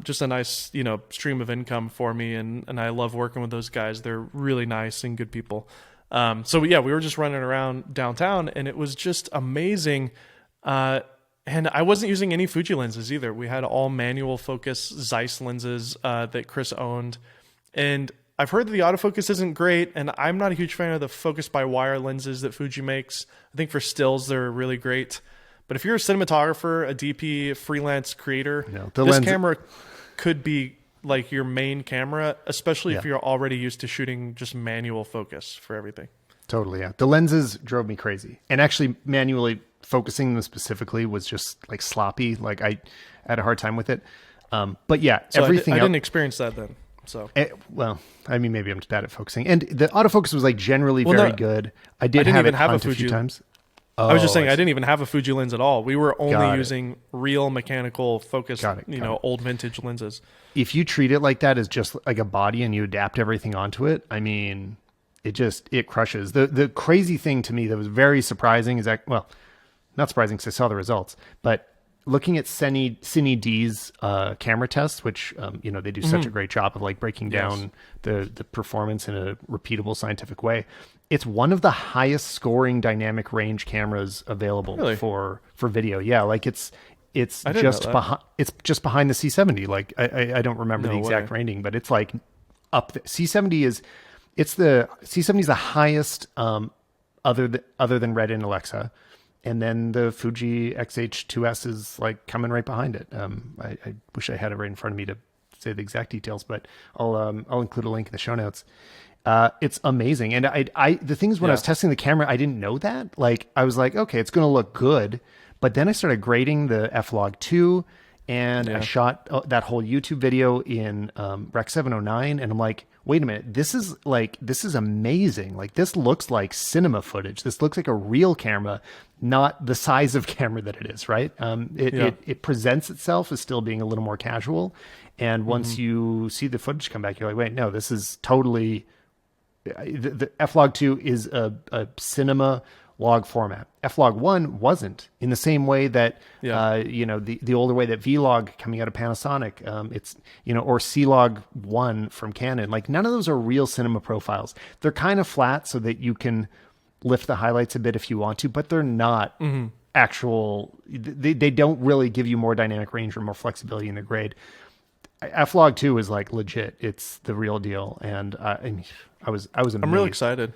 Just a nice, stream of income for me. And I love working with those guys. They're really nice and good people. So yeah, we were just running around downtown and it was just amazing. And I wasn't using any Fuji lenses either. We had all manual focus Zeiss lenses, that Chris owned. And I've heard that the autofocus isn't great. And I'm not a huge fan of the focus by wire lenses that Fuji makes. I think for stills, they're really great. But if you're a cinematographer, a DP, a freelance creator, this camera could be like your main camera, especially if you're already used to shooting just manual focus for everything. Totally, yeah. The lenses drove me crazy. And actually manually focusing them specifically was just like sloppy. Like I had a hard time with it. But yeah, so everything I didn't experience that then. So well, I mean, maybe I'm just bad at focusing. And the autofocus was like generally very good. I didn't have it it hunt a few times. I was just saying I didn't even have a Fuji lens at all. We were only using real mechanical focus, old vintage lenses. If you treat it like that as just like a body and you adapt everything onto it, I mean, it crushes. The crazy thing to me that was very surprising is that, well, not surprising because I saw the results, but looking at Cine D's camera tests, which they do such a great job of like breaking down the performance in a repeatable scientific way. It's one of the highest scoring dynamic range cameras available for video. Yeah, like it's just behind the C70. Like I don't remember the exact rating, but it's like up. C70 is the highest other than Red and Alexa. And then the Fuji XH2S is like coming right behind it. I wish I had it right in front of me to say the exact details, but I'll include a link in the show notes. It's amazing. And the thing is when I was testing the camera, I didn't know that. Like I was like, okay, it's going to look good. But then I started grading the F-Log 2 and I shot that whole YouTube video in Rec 709. And I'm like, wait a minute, this is amazing. Like this looks like cinema footage. This looks like a real camera, not the size of camera that it is, right? It presents itself as still being a little more casual. And once you see the footage come back, you're like, wait, no, this is totally... The F-Log 2 is a cinema log format. F-Log 1 wasn't, in the same way that, the older way that V-Log coming out of Panasonic, or C-Log 1 from Canon, like none of those are real cinema profiles. They're kind of flat so that you can lift the highlights a bit if you want to, but they're not actual, they don't really give you more dynamic range or more flexibility in the grade. F-Log 2 is like legit. It's the real deal. And I was amazed. I'm really excited.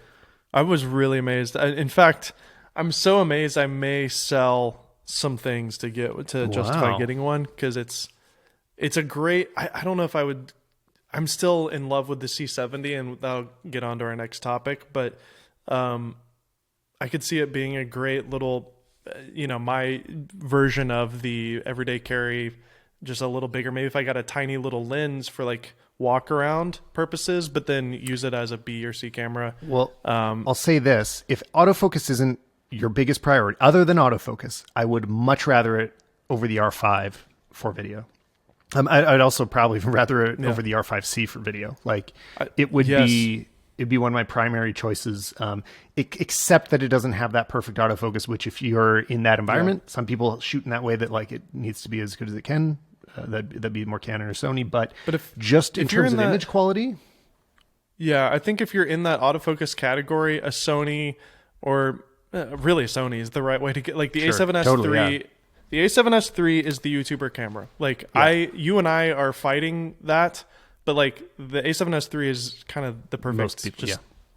I was really amazed. In fact, I'm so amazed I may sell some things to justify getting one, because it's a great. I don't know if I would. I'm still in love with the C70, and that'll get on to our next topic. But I could see it being a great little, my version of the everyday carry, just a little bigger. Maybe if I got a tiny little lens for like walk around purposes, but then use it as a B or C camera. Well, I'll say this: if autofocus isn't your biggest priority, other than autofocus, I would much rather it over the R5 for video. I'd also probably rather it over the R5C for video. Like it would be, it'd be one of my primary choices. Except that it doesn't have that perfect autofocus, which if you're in that environment, some people shoot in that way that like it needs to be as good as it can. That'd be more Canon or Sony. But if in terms of image quality. Yeah, I think if you're in that autofocus category, a Sony or really Sony is the right way to get, like the A7S III. Totally, yeah. The A7S III is the YouTuber camera. Like you and I are fighting that, but like the A7S III is kind of the perfect,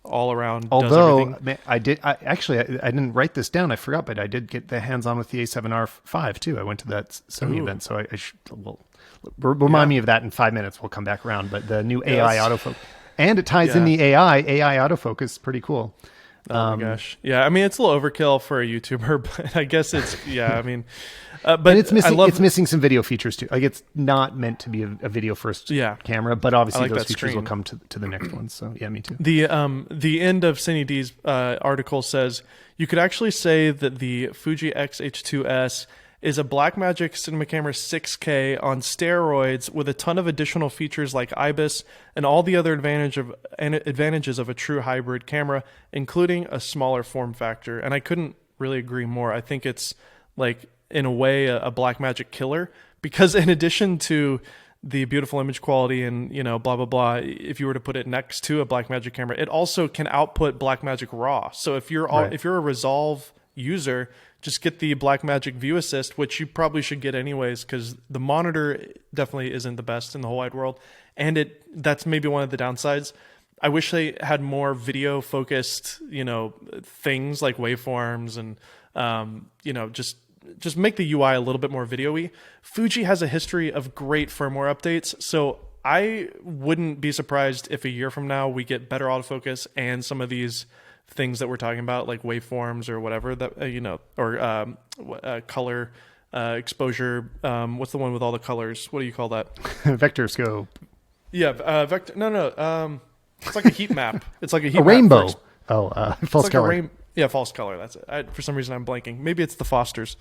all around. Although I didn't write this down. I forgot, but I did get the hands on with the A7R5 too. I went to that Sony event, so I should remind me of that in 5 minutes. We'll come back around. But the new AI autofocus, and it ties in the AI autofocus. Pretty cool. Oh my gosh. Yeah. I mean, it's a little overkill for a YouTuber, but I guess it's, I mean, but and it's missing some video features too. Like it's not meant to be a video first camera, but obviously those features will come to the next one. So yeah, me too. The end of Cine D's article says you could actually say that the Fuji X-H2S is a Blackmagic Cinema Camera 6K on steroids with a ton of additional features like IBIS and all the other advantages of a true hybrid camera, including a smaller form factor. And I couldn't really agree more. I think it's like, in a way, a Blackmagic killer, because in addition to the beautiful image quality and, blah, blah, blah, if you were to put it next to a Blackmagic camera, it also can output Blackmagic RAW. So if you're a Resolve user, just get the Blackmagic View Assist, which you probably should get anyways, because the monitor definitely isn't the best in the whole wide world. And that's maybe one of the downsides. I wish they had more video focused, things like waveforms and, just make the UI a little bit more video-y. Fuji has a history of great firmware updates, so I wouldn't be surprised if a year from now we get better autofocus and some of these things that we're talking about, like waveforms or whatever that or color exposure. What's the one with all the colors? What do you call that? Vector scope. Yeah, vector. No. It's like a heat map. It's like a heat map rainbow. False color. Yeah, false color. That's it. For some reason, I'm blanking. Maybe it's the Fosters.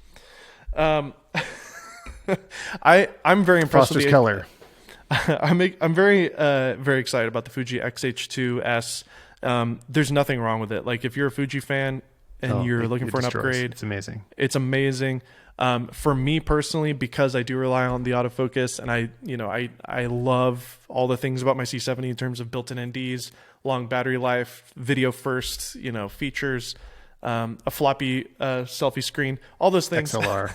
I'm very impressed Foster's with color. I'm very very excited about the Fuji X-H2S. There's nothing wrong with it. Like if you're a Fuji fan and you're looking for an upgrade, it's amazing. It's amazing. For me personally, because I do rely on the autofocus, and I love all the things about my C70 in terms of built-in NDs, long battery life, video first, features, a floppy selfie screen, all those things. XLR.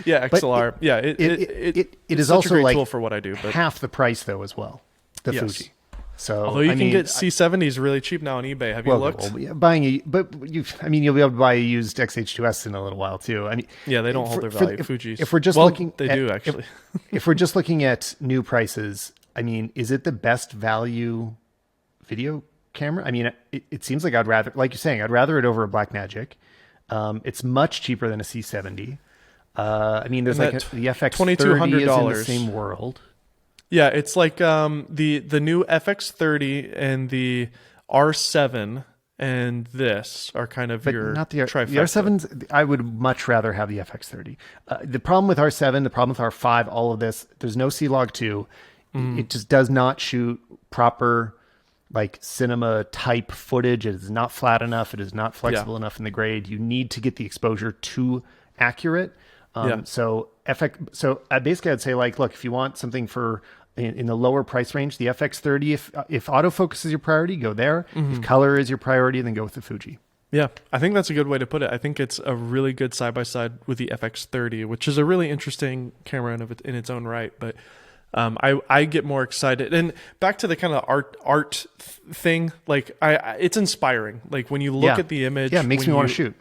Yeah, XLR. It is also a great like tool for what I do. But half the price though as well. The Fuji. So although you can get C70s really cheap now on eBay. Have you looked? You'll be able to buy a used XH2S in a little while too. I mean, yeah, they don't hold their value. Fuji's. If we're just looking, they do actually. If we're just looking at new prices, I mean, is it the best value video camera? I mean, it seems like I'd rather, like you're saying, I'd rather it over a Blackmagic. It's much cheaper than a C70. I mean, there's like the FX30 is in the same world. Yeah, it's like the new FX30 and the R7 and this are kind of not the trifecta. The R7s. I would much rather have the FX30. The problem with R7, the problem with R5, all of this, there's no C-Log 2. It just does not shoot proper like cinema type footage. It is not flat enough. It is not flexible enough in the grade. You need to get the exposure to accurate. So basically I'd say like, look, if you want something for in the lower price range, the FX30, if autofocus is your priority, go there. If color is your priority, then go with the Fuji. Yeah, I think that's a good way to put it. I think it's a really good side-by-side with the FX30, which is a really interesting camera in its own right. But I get more excited. And back to the kind of art thing, like it's inspiring. Like when you look at the image. Yeah, it makes me want to shoot.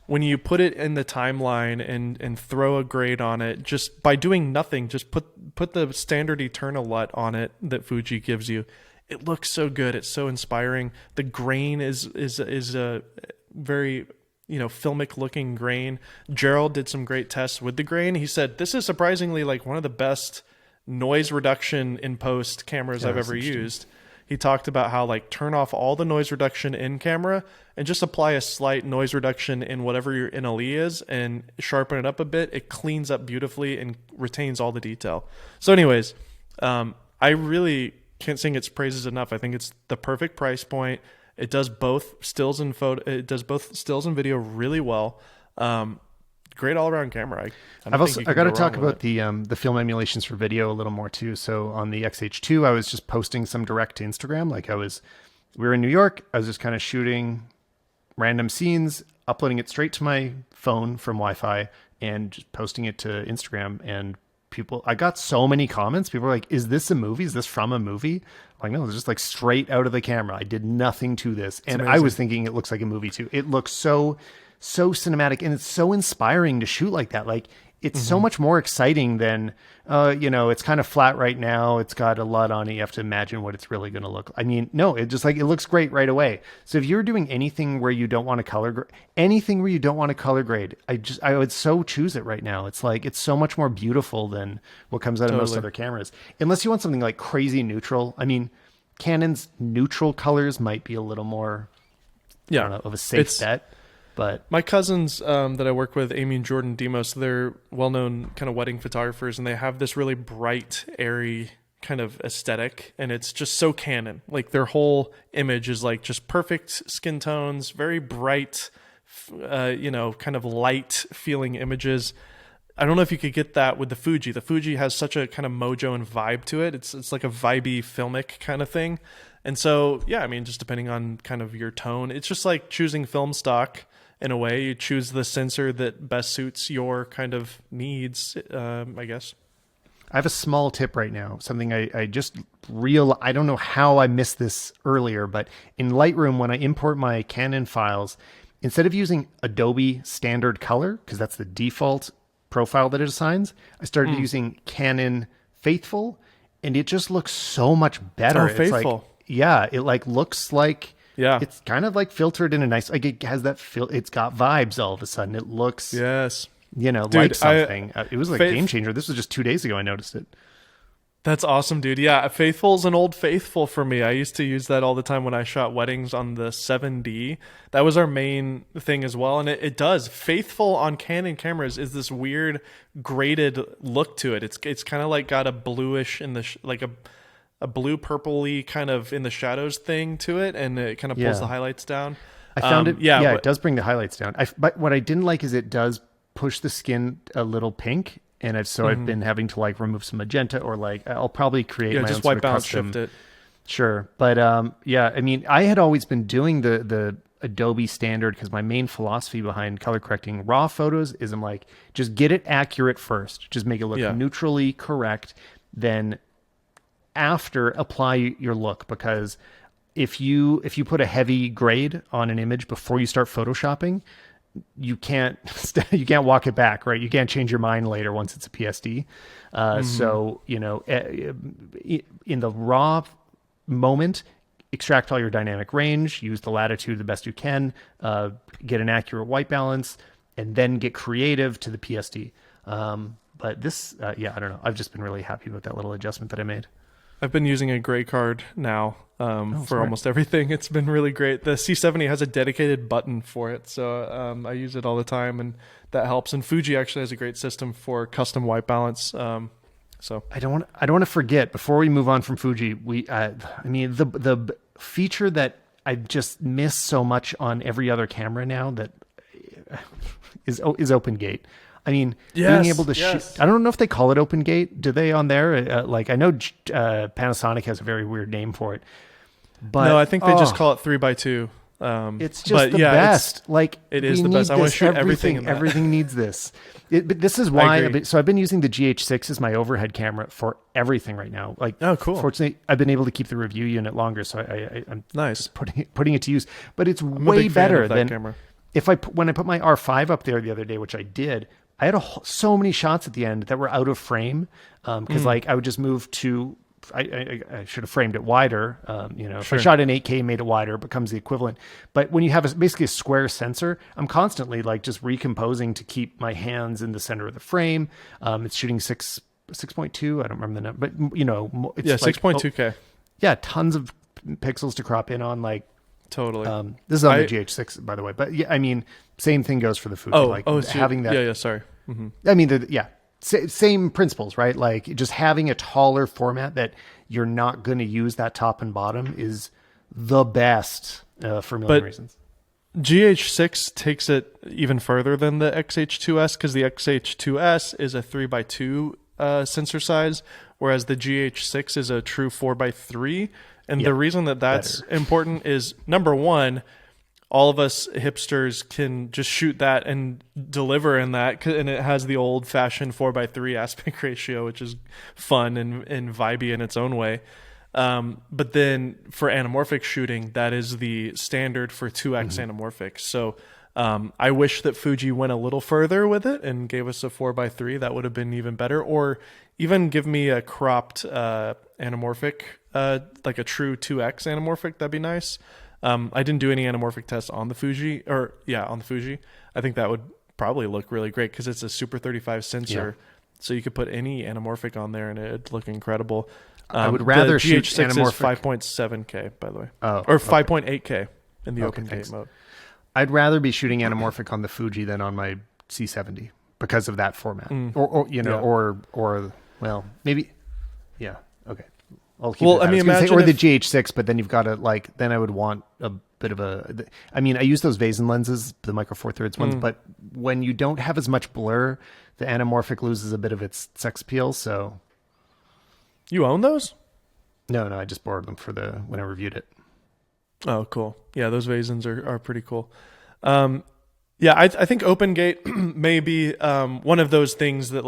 when you put it in the timeline and throw a grade on it, just by doing nothing, just put the standard eternal LUT on it that Fuji gives you. It looks so good. It's so inspiring. The grain is a very, filmic looking grain. Gerald did some great tests with the grain. He said this is surprisingly like one of the best noise reduction in post cameras I've ever used. He talked about how like turn off all the noise reduction in camera and just apply a slight noise reduction in whatever your NLE is and sharpen it up a bit. It cleans up beautifully and retains all the detail. So anyways, I really can't sing its praises enough. I think it's the perfect price point. It does both stills and video really well. Great all around camera. I got to talk about the film emulations for video a little more too. So on the XH2, I was just posting some direct to Instagram. Like we were in New York. I was just kind of shooting random scenes, uploading it straight to my phone from Wi-Fi and just posting it to Instagram. And I got so many comments. People were like, is this a movie? Is this from a movie? I'm like, no, it's just like straight out of the camera. I did nothing to this. And I was thinking it looks like a movie too. It looks so cinematic, and it's so inspiring to shoot like that. Like it's so much more exciting than, it's kind of flat right now. It's got a LUT on it. You have to imagine what it's really going to look like. I mean, no, it just like, it looks great right away. So if you're doing anything where you don't want to color grade, I would so choose it right now. It's like, it's so much more beautiful than what comes out of most other cameras. Unless you want something like crazy neutral. I mean, Canon's neutral colors might be a little more, I don't know, of a safe bet. But my cousins that I work with, Amy and Jordan Demos, they're well-known kind of wedding photographers, and they have this really bright, airy kind of aesthetic, and it's just so Canon. Like their whole image is like just perfect skin tones, very bright, kind of light feeling images. I don't know if you could get that with the Fuji. The Fuji has such a kind of mojo and vibe to it. It's like a vibey filmic kind of thing. And so, yeah, I mean, just depending on kind of your tone, it's just like choosing film stock. In a way, you choose the sensor that best suits your kind of needs, I guess. I have a small tip right now, something I just I don't know how I missed this earlier, but in Lightroom, when I import my Canon files, instead of using Adobe standard color, because that's the default profile that it assigns, I started using Canon Faithful, and it just looks so much better. Oh, Faithful. It like looks like, it's kind of like filtered in a nice, like it has that it's got vibes all of a sudden. It looks, like something. It was like a game changer. This was just 2 days ago I noticed it. That's awesome, dude. Yeah, Faithful's an old faithful for me. I used to use that all the time when I shot weddings on the 7D. That was our main thing as well. And it does. Faithful on Canon cameras is this weird graded look to it. It's kind of like got a bluish in the, like a blue purpley kind of in the shadows thing to it, and it kind of pulls the highlights down. I found it. Yeah, it does bring the highlights down. But what I didn't like is it does push the skin a little pink, and I've been having to like remove some magenta, or like I'll probably create my just own white balance custom. shift it. Sure, but I mean, I had always been doing the Adobe standard because my main philosophy behind color correcting raw photos is I'm like, just get it accurate first, just make it look neutrally correct, then after apply your look. Because if you put a heavy grade on an image before you start photoshopping, you can't walk it back, right? You can't change your mind later once it's a PSD. So in the raw moment, extract all your dynamic range, use the latitude the best you can, get an accurate white balance, and then get creative to the PSD. But this, I don't know. I've just been really happy with that little adjustment that I made. I've been using a gray card now for smart. almost everything. It's been really great. The C70 has a dedicated button for it, so I use it all the time, and that helps. And Fuji actually has a great system for custom white balance. So I don't want to forget before we move on from Fuji. The feature that I just miss so much on every other camera now that is Open Gate. I mean, being able to shoot. I don't know if they call it Open Gate. Do they on there? I know Panasonic has a very weird name for it. But no, I think they just call it 3x2. It's just the best. Like it is the best. I want to shoot everything. Everything needs this. But this is why. I've been using the GH6 as my overhead camera for everything right now. Like, oh, cool. Fortunately, I've been able to keep the review unit longer, so I'm nice putting it to use. But it's I'm way a big better fan of that than camera. when I put my R5 up there the other day, which I did, I had so many shots at the end that were out of frame because like I would just move to. I should have framed it wider. If I Sure. shot in 8K, made it wider, it becomes the equivalent. But when you have basically a square sensor, I'm constantly like just recomposing to keep my hands in the center of the frame. It's shooting 6.2. I don't remember the number, but it's Yeah, like 6.2K. yeah, tons of pixels to crop in on. Like Totally. this is on the GH6, by the way. But yeah, I mean, same thing goes for the Fuji. Having that. Yeah, sorry. I mean, same principles, right? Like just having a taller format that you're not going to use that top and bottom is the best for a million reasons. GH6 takes it even further than the XH2S because the XH2S is a 3x2 sensor size, whereas the GH6 is a true 4x3. And the reason that's important is, number one, all of us hipsters can just shoot that and deliver in that, and it has the old-fashioned 4x3 aspect ratio, which is fun and vibey in its own way. But then for anamorphic shooting, that is the standard for 2x anamorphic. So I wish that Fuji went a little further with it and gave us a 4x3. That would have been even better. Or even give me a cropped anamorphic, like a true 2x anamorphic. That'd be nice. I didn't do any anamorphic tests on the Fuji, on the Fuji. I think that would probably look really great because it's a Super 35 sensor. Yeah. So you could put any anamorphic on there and it'd look incredible. I would rather shoot GH6 anamorphic. is 5.7K, by the way. Or 5.8K in the open gate mode. I'd rather be shooting anamorphic on the Fuji than on my C70 because of that format. Or maybe, yeah, okay. I'll keep it. Or the GH6, but then you've got to then I would want a bit of I use those Vazen lenses, the micro four thirds ones, but when you don't have as much blur, the anamorphic loses a bit of its sex appeal. So you own those? No, I just borrowed them when I reviewed it. Oh, cool. Yeah, those Vazens are pretty cool. I think open gate may be one of those things that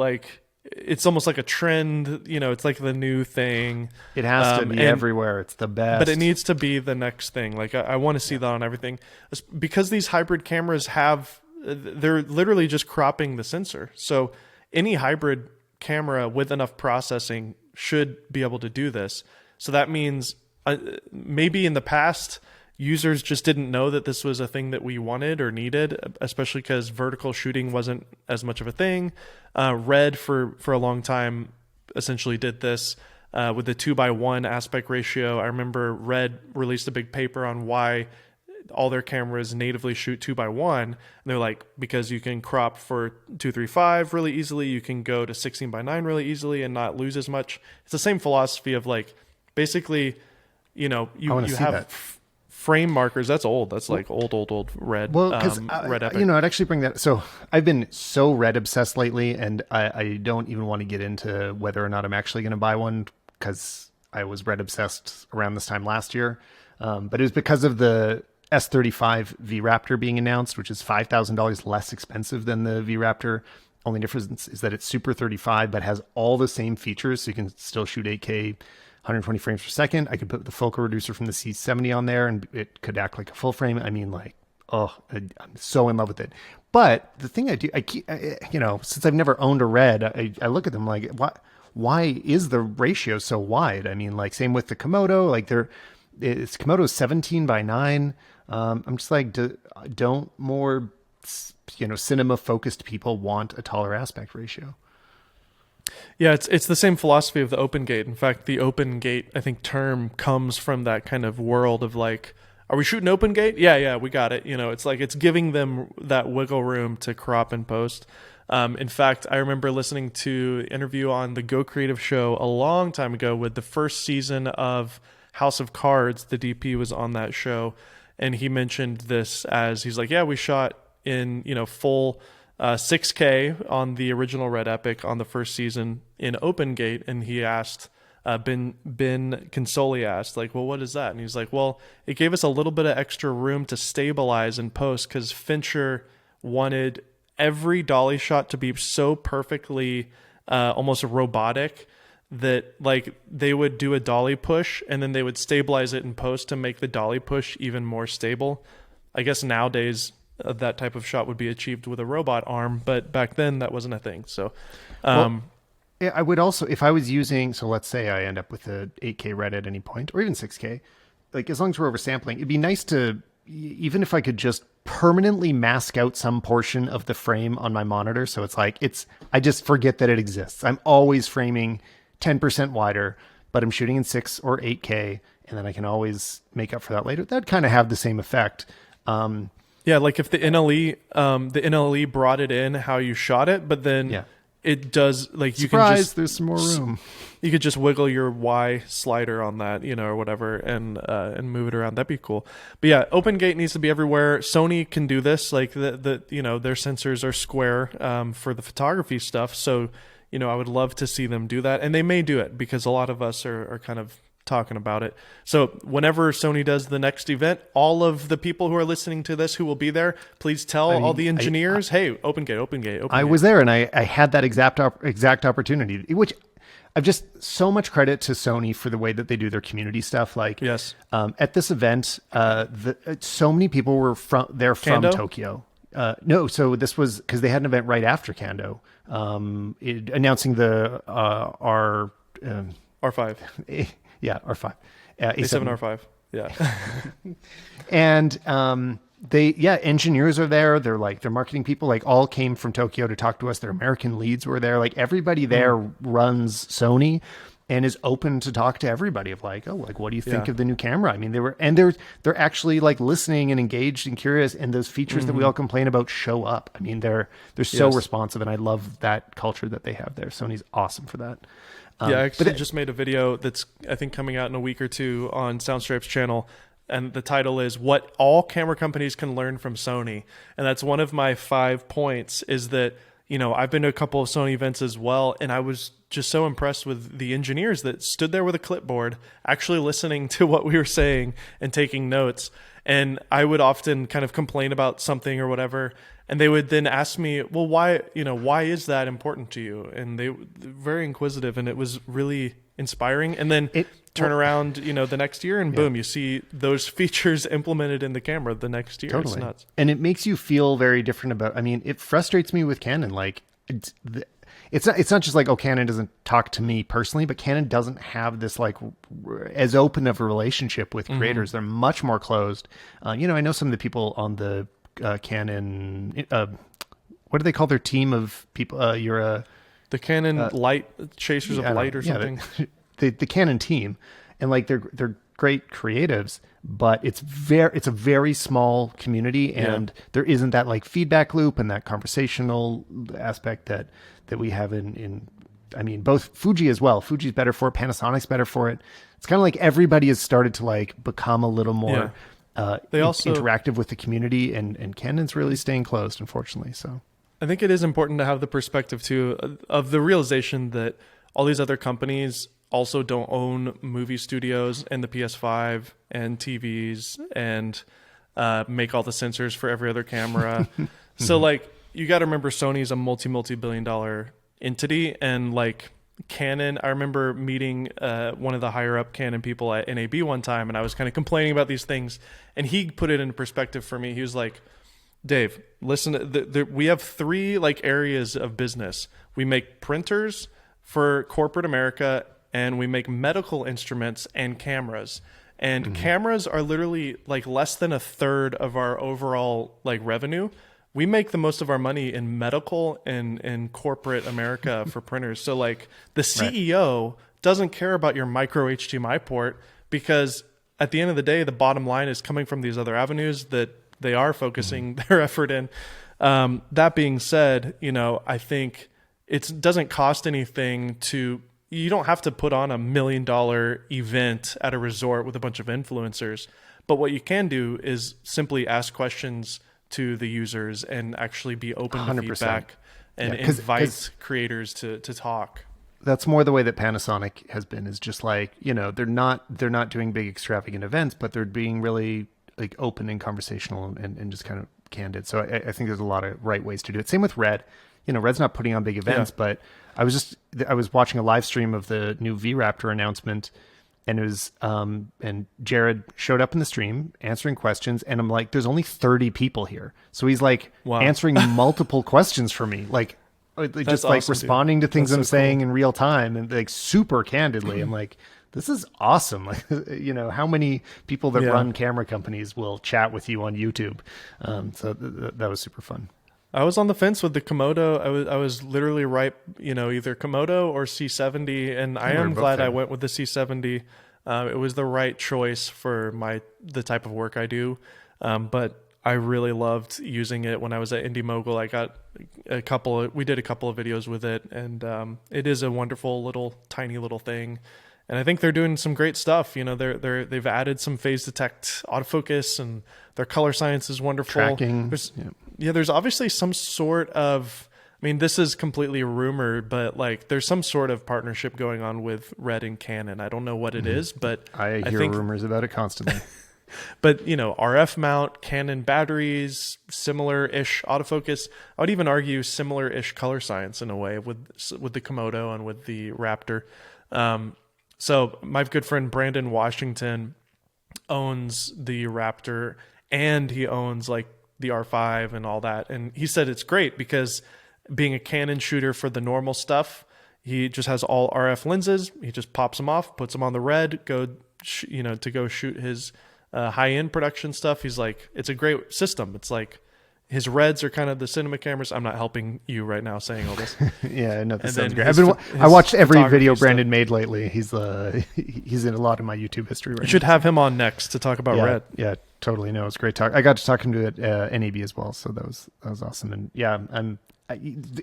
it's almost like a trend, it's like the new thing. It has to be everywhere. It's the best. But it needs to be the next thing. I want to see that on everything. Because these hybrid cameras they're literally just cropping the sensor. So any hybrid camera with enough processing should be able to do this. So that means maybe in the past, users just didn't know that this was a thing that we wanted or needed, especially because vertical shooting wasn't as much of a thing. Red for a long time essentially did this with the 2:1 aspect ratio. I remember Red released a big paper on why all their cameras natively shoot 2:1. And they're like, because you can crop for 235 really easily. You can go to 16:9 really easily and not lose as much. It's the same philosophy of basically, you have frame markers. That's old. That's old Red. Well, because Red Epic. I'd actually bring that. So I've been so Red obsessed lately, and I don't even want to get into whether or not I'm actually going to buy one because I was Red obsessed around this time last year. But it was because of the S35 V Raptor being announced, which is $5,000 less expensive than the V Raptor. Only difference is that it's Super 35, but has all the same features. So you can still shoot 8K, 120 frames per second. I could put the focal reducer from the C70 on there and it could act like a full frame. I mean, I'm so in love with it. But the thing I do, since I've never owned a Red, I look at them like, why is the ratio so wide? I mean, same with the Komodo, it's Komodo 17:9. I'm just don't more, cinema focused people want a taller aspect ratio? Yeah, it's the same philosophy of the open gate. In fact, the open gate, I think, term comes from that kind of world of are we shooting open gate? Yeah, we got it. It's giving them that wiggle room to crop and post. In fact, I remember listening to an interview on the Go Creative show a long time ago with the first season of House of Cards. The DP was on that show, and he mentioned this as he's like, yeah, we shot in full 6K on the original Red Epic on the first season in open gate, and he asked Ben Consoli asked well, what is that? And he's like, well, it gave us a little bit of extra room to stabilize and post because Fincher wanted every dolly shot to be so perfectly almost robotic that they would do a dolly push and then they would stabilize it in post to make the dolly push even more stable. I guess nowadays that type of shot would be achieved with a robot arm, but back then that wasn't a thing. So, Well, yeah, I would also, if I was using, so let's say I end up with a 8K red at any point, or even 6K, like as long as we're oversampling, it'd be nice to, even if I could just permanently mask out some portion of the frame on my monitor. So it's like, I just forget that it exists. I'm always framing 10% wider, but I'm shooting in 6 or 8K, and then I can always make up for that later. That'd kind of have the same effect. yeah, like if the NLE brought it in how you shot it, but then Yeah. it does, like, you can Surprise, just, there's some more room. you could just wiggle your Y slider on that, or whatever, and move it around. That'd be cool. But yeah, OpenGate needs to be everywhere. Sony can do this. Like their sensors are square for the photography stuff. So, I would love to see them do that, and they may do it because a lot of us are kind of talking about it. So whenever Sony does the next event, all of the people who are listening to this who will be there, please tell all the engineers, hey, OpenGate. I was there, and I had that exact opportunity, which I've just so much credit to Sony for the way that they do their community stuff. Like, yes, at this event, so many people were from Kando? Tokyo. No, so this was because they had an event right after Kando, announcing the R5, yeah, R5, A7R5, yeah. and engineers are there. They're marketing people, like, all came from Tokyo to talk to us. Their American leads were there. Like, everybody there runs Sony and is open to talk to everybody of like, oh, like, what do you think of the new camera? I mean, they're actually like listening and engaged and curious, and those features that we all complain about show up. I mean, they're so responsive, and I love that culture that they have there. Sony's awesome for that. I actually just made a video that's, I think, coming out in a week or two on Soundstripe's channel, and the title is "What All Camera Companies Can Learn from Sony." And that's one of my 5 points, is that, I've been to a couple of Sony events as well, and I was just so impressed with the engineers that stood there with a clipboard, actually listening to what we were saying and taking notes. And I would often kind of complain about something or whatever, and they would then ask me, well, why is that important to you? And they're very inquisitive, and it was really inspiring. And then turn around, the next year, and boom, you see those features implemented in the camera the next year. Totally. It's nuts. And it makes you feel very different about, I mean, it frustrates me with Canon. Like, it's not just like, oh, Canon doesn't talk to me personally, but Canon doesn't have this like as open of a relationship with creators. They're much more closed. I know some of the people on the Canon, what do they call their team of people? The Canon light chasers of light or something. The Canon team, and like they're great creatives, but it's a very small community, and there isn't that like feedback loop and that conversational aspect that we have in I mean, both Fuji as well. Fuji's better for it. Panasonic's better for it. It's kind of like everybody has started to like become a little more they also interactive with the community, and Canon's really staying closed, unfortunately. So I think it is important to have the perspective too of the realization that all these other companies also don't own movie studios and the PS5 and TVs and make all the sensors for every other camera. So like, you got to remember, Sony's a multi-billion-dollar entity, and like Canon, I remember meeting one of the higher up Canon people at NAB one time, and I was kind of complaining about these things, and he put it into perspective for me. He was like, Dave, listen, we have 3 like areas of business. We make printers for corporate America, and we make medical instruments and cameras. And cameras are literally like less than a third of our overall like revenue. We make the most of our money in medical and in corporate America for printers. So like, the CEO doesn't care about your micro HDMI port, because at the end of the day, the bottom line is coming from these other avenues that they are focusing their effort in. That being said, I think it doesn't cost anything you don't have to put on $1 million event at a resort with a bunch of influencers. But what you can do is simply ask questions to the users and actually be open to 100%. feedback and invite creators to talk. That's more the way that Panasonic has been, is just like, they're not doing big extravagant events, but they're being really like open and conversational and just kind of candid. So I think there's a lot of right ways to do it. Same with Red. Red's not putting on big events, but I was watching a live stream of the new V Raptor announcement, and it was and Jared showed up in the stream answering questions, and I'm like, there's only 30 people here, so he's like Wow. answering multiple questions for me, like just like awesome, responding to things That's I'm so saying cool. in real time and like super candidly. I'm like, this is awesome. Like, how many people that Yeah. run camera companies will chat with you on YouTube? So that was super fun. I was on the fence with the Komodo. I was literally right, either Komodo or C70, and I we were am both glad I there. went with the C70. It was the right choice for the type of work I do. But I really loved using it when I was at Indie Mogul. I got we did a couple of videos with it, and it is a wonderful little tiny little thing. And I think they're doing some great stuff. They've added some phase detect autofocus, and their color science is wonderful. Tracking. There's obviously some sort of, I mean, this is completely rumored, but like there's some sort of partnership going on with Red and Canon. I don't know what it is, but I hear think, rumors about it constantly. but RF mount, Canon batteries, similar-ish autofocus. I would even argue similar-ish color science in a way with the Komodo and with the Raptor. So my good friend Brandon Washington owns the Raptor, and he owns like the R5 and all that. And he said it's great because being a Canon shooter for the normal stuff, he just has all RF lenses. He just pops them off, puts them on the Red, to go shoot his high-end production stuff. He's like, it's a great system. It's like his Reds are kind of the cinema cameras. I'm not helping you right now saying all this. Yeah, no, that And sounds then great. his I watched every photography video stuff. Brandon made lately. He's in a lot of my YouTube history right You now. should have him on next to talk about yeah, Red. Yeah, totally. No, it's great talk. I got to talk him to it NAB as well, so that was awesome. And yeah,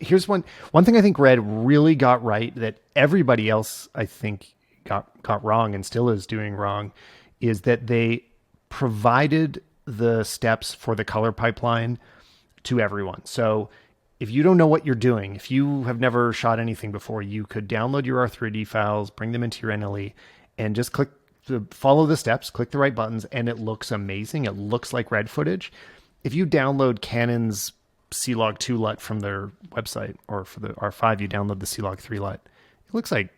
here's one thing I think Red really got right that everybody else I think got wrong and still is doing wrong, is that they provided the steps for the color pipeline to everyone. So if you don't know what you're doing, if you have never shot anything before, you could download your R3D files, bring them into your NLE, and just follow the steps, click the right buttons, and it looks amazing. It looks like Red footage. If you download Canon's C-Log 2 LUT from their website, or for the R5, you download the C-Log 3 LUT, it looks like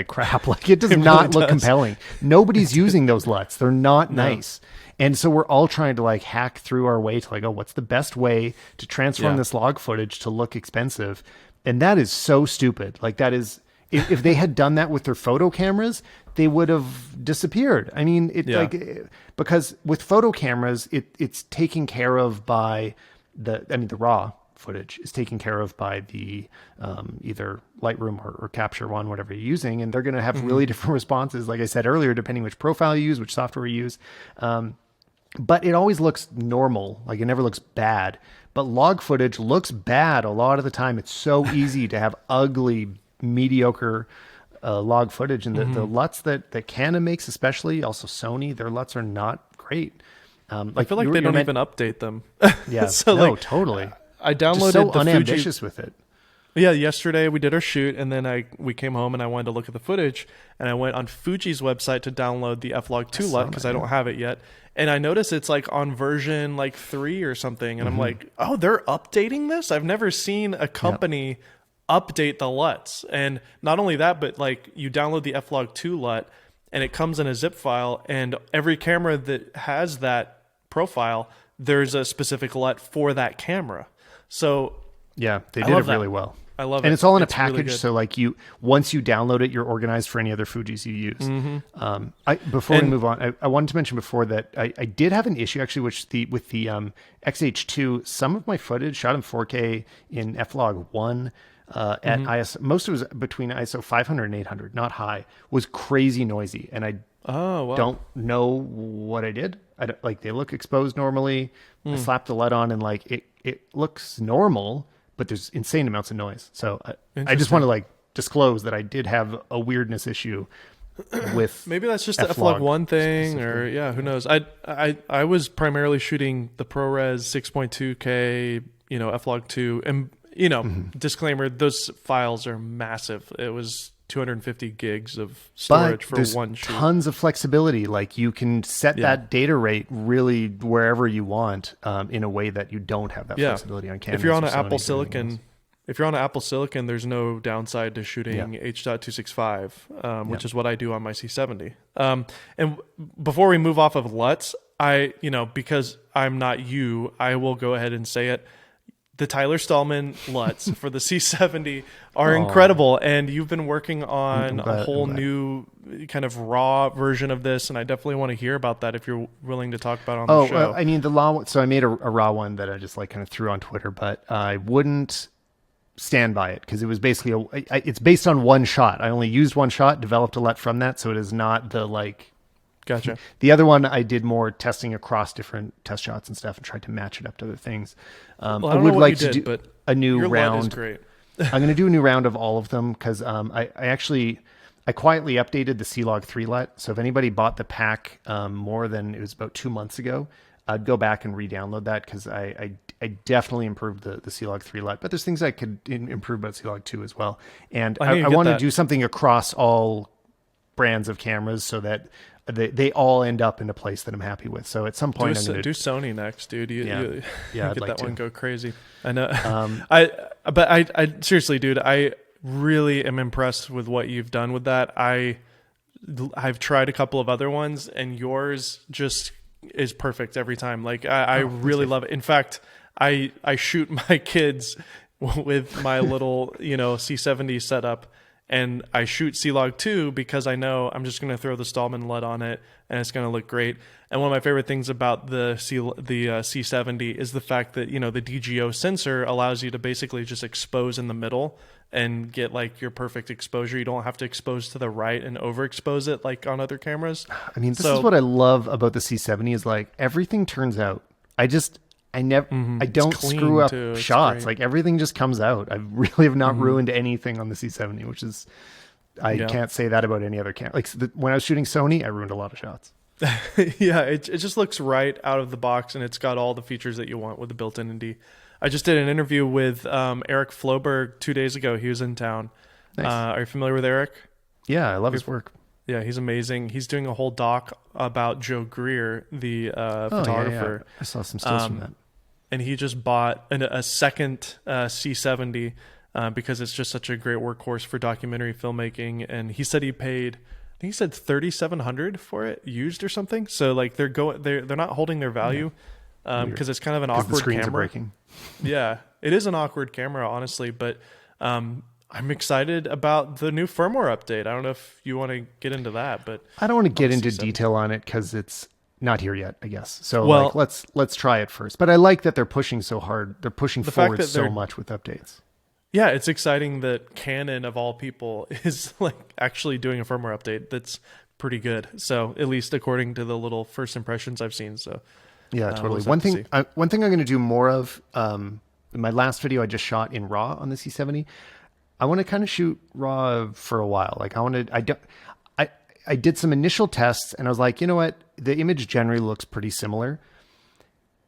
crap. Like, it does not look compelling. Nobody's using those LUTs. They're not nice. And so we're all trying to like hack through our way to like, oh, what's the best way to transform this log footage to look expensive? And that is so stupid. Like, that is, if they had done that with their photo cameras, they would have disappeared. I mean, because with photo cameras, it's taken care of by the raw footage is taken care of by the either Lightroom or Capture One, whatever you're using, and they're going to have really different responses, like I said earlier, depending which profile you use, which software you use. But it always looks normal, like it never looks bad. But log footage looks bad a lot of the time. It's so easy to have ugly, mediocre log footage, and the LUTs that Canon makes, especially, also Sony, their LUTs are not great. I feel like they don't even update them. Yeah, so no, like, totally. I downloaded Just so the unambitious Fuji. with it. Yeah, yesterday we did our shoot, and then we came home and I wanted to look at the footage, and I went on Fuji's website to download the F-Log 2 LUT because I don't have it yet. And I noticed it's like on version like 3 or something, and I'm like, oh, they're updating this? I've never seen a company update the LUTs. And not only that, but like you download the F-Log 2 LUT, and it comes in a zip file, and every camera that has that profile, there's a specific LUT for that camera. So yeah, they did it really well. I love it. And it's all in a It's really package. good. So like once you download it, you're organized for any other Fujis you use. Before we move on, I wanted to mention before that I did have an issue actually, with the XH2. Some of my footage shot in 4K in F-Log 1 at ISO, most of it was between ISO 500 and 800, not high, was crazy noisy. And I don't know what I did. Like, they look exposed normally. I slapped the LUT on and like it looks normal, but there's insane amounts of noise. So I just want to like disclose that I did have a weirdness issue with maybe that's just the F-Log 1 thing, or who knows. I was primarily shooting the ProRes 6.2K, F-Log 2, and disclaimer, those files are massive. It was 250 gigs of storage for one shoot. Tons of flexibility. Like, you can set that data rate really wherever you want, in a way that you don't have that flexibility on Canon. If you're on an Apple Silicon, if you're on Apple Silicon, there's no downside to shooting Yeah. H.265, which is what I do on my C70. And before we move off of LUTs, because I'm not you, I will go ahead and say it. The Tyler Stallman LUTs for the C70 are incredible, and you've been working on a whole new kind of raw version of this, and I definitely want to hear about that if you're willing to talk about it on the show. Well, I mean, the raw. So I made a raw one that I just like kind of threw on Twitter, but I wouldn't stand by it because it was basically it's based on one shot. I only used one shot, developed a LUT from that, so it is not the like. Gotcha. The other one, I did more testing across different test shots and stuff and tried to match it up to other things. I would like to do a new round. Is great. I'm going to do a new round of all of them because I quietly updated the C-Log 3 LUT. So if anybody bought the pack more than it was about 2 months ago, I'd go back and re-download that because I definitely improved the C-Log 3 LUT. But there's things I could improve about C-Log 2 as well. And I want to do something across all brands of cameras so that they all end up in a place that I'm happy with. So at some point, I'm going to do Sony next, dude. You I'd get like that one to go crazy. I know. I seriously, dude, I really am impressed with what you've done with that. I've tried a couple of other ones, and yours just is perfect every time. Like I really love it. In fact, I shoot my kids with my little C70 setup. And I shoot C-Log 2 because I know I'm just going to throw the Stallman LUT on it and it's going to look great. And one of my favorite things about the C70 is the fact that, the DGO sensor allows you to basically just expose in the middle and get like your perfect exposure. You don't have to expose to the right and overexpose it like on other cameras. I mean, this is what I love about the C70 is like everything turns out. I don't screw up shots. Like everything just comes out. I really have not ruined anything on the C70, which is, I can't say that about any other camera. Like when I was shooting Sony, I ruined a lot of shots. Yeah. It just looks right out of the box and it's got all the features that you want with the built-in ND. I just did an interview with Eric Floberg 2 days ago. He was in town. Nice. Are you familiar with Eric? Yeah. I love his work. Yeah, he's amazing. He's doing a whole doc about Joe Greer, the photographer. Yeah. I saw some stills from that. And he just bought a second C70 because it's just such a great workhorse for documentary filmmaking. And he said he paid, I think he said $3,700 for it used or something. So like they're not holding their value because it's kind of an awkward the screens camera. Are breaking. Yeah, it is an awkward camera, honestly, but. I'm excited about the new firmware update. I don't know if you want to get into that, but I don't want to get into detail on it because it's not here yet, I guess. So let's try it first. But I like that they're pushing so hard. They're pushing forward so much with updates. Yeah, it's exciting that Canon of all people is like actually doing a firmware update that's pretty good. So at least according to the little first impressions I've seen. So yeah, totally. One thing I'm going to do more of. In my last video I just shot in RAW on the C70. I want to kind of shoot RAW for a while. Like I did some initial tests and I was like, you know what? The image generally looks pretty similar.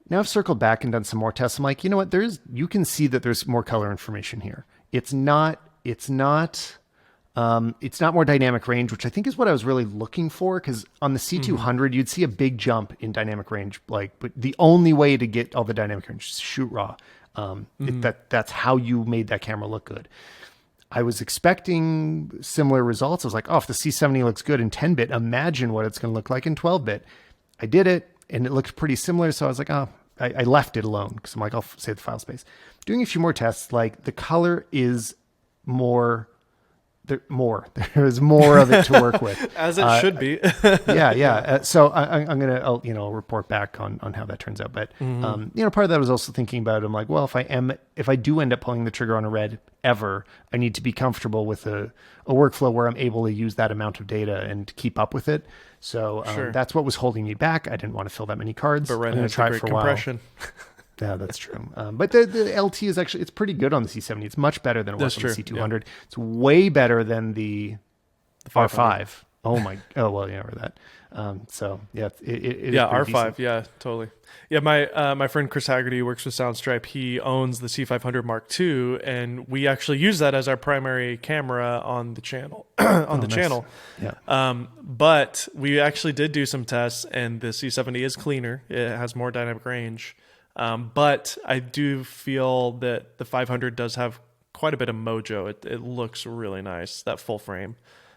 Now I've circled back and done some more tests. I'm like, you know what? You can see that there's more color information here. It's not more dynamic range, which I think is what I was really looking for. Cause on the C200, you'd see a big jump in dynamic range. But the only way to get all the dynamic range is to shoot RAW. That's how you made that camera look good. I was expecting similar results. I was like, if the C70 looks good in 10-bit, imagine what it's going to look like in 12-bit. I did it, and it looked pretty similar. So I was like, I left it alone because I'm like, I'll save the file space. Doing a few more tests, like the color is more. There's more of it to work with, as it should be. So I'm gonna report back on how that turns out. But part of that was also thinking about. I'm like, well, if I do end up pulling the trigger on a red ever, I need to be comfortable with a workflow where I'm able to use that amount of data and keep up with it. So that's what was holding me back. I didn't want to fill that many cards. But red has great compression. Yeah, that's true. But the LT is actually, it's pretty good on the C70. It's much better than it was on the C200. Yeah. It's way better than the R5. Oh well, yeah, or that. So yeah, R5. Decent. Yeah, totally. Yeah, my friend Chris Haggerty works with Soundstripe. He owns the C500 Mark II, and we actually use that as our primary camera on the channel. Channel. Yeah. But we actually did do some tests, and the C70 is cleaner. It has more dynamic range. But I do feel that the 500 does have quite a bit of mojo. It looks really nice, that full frame.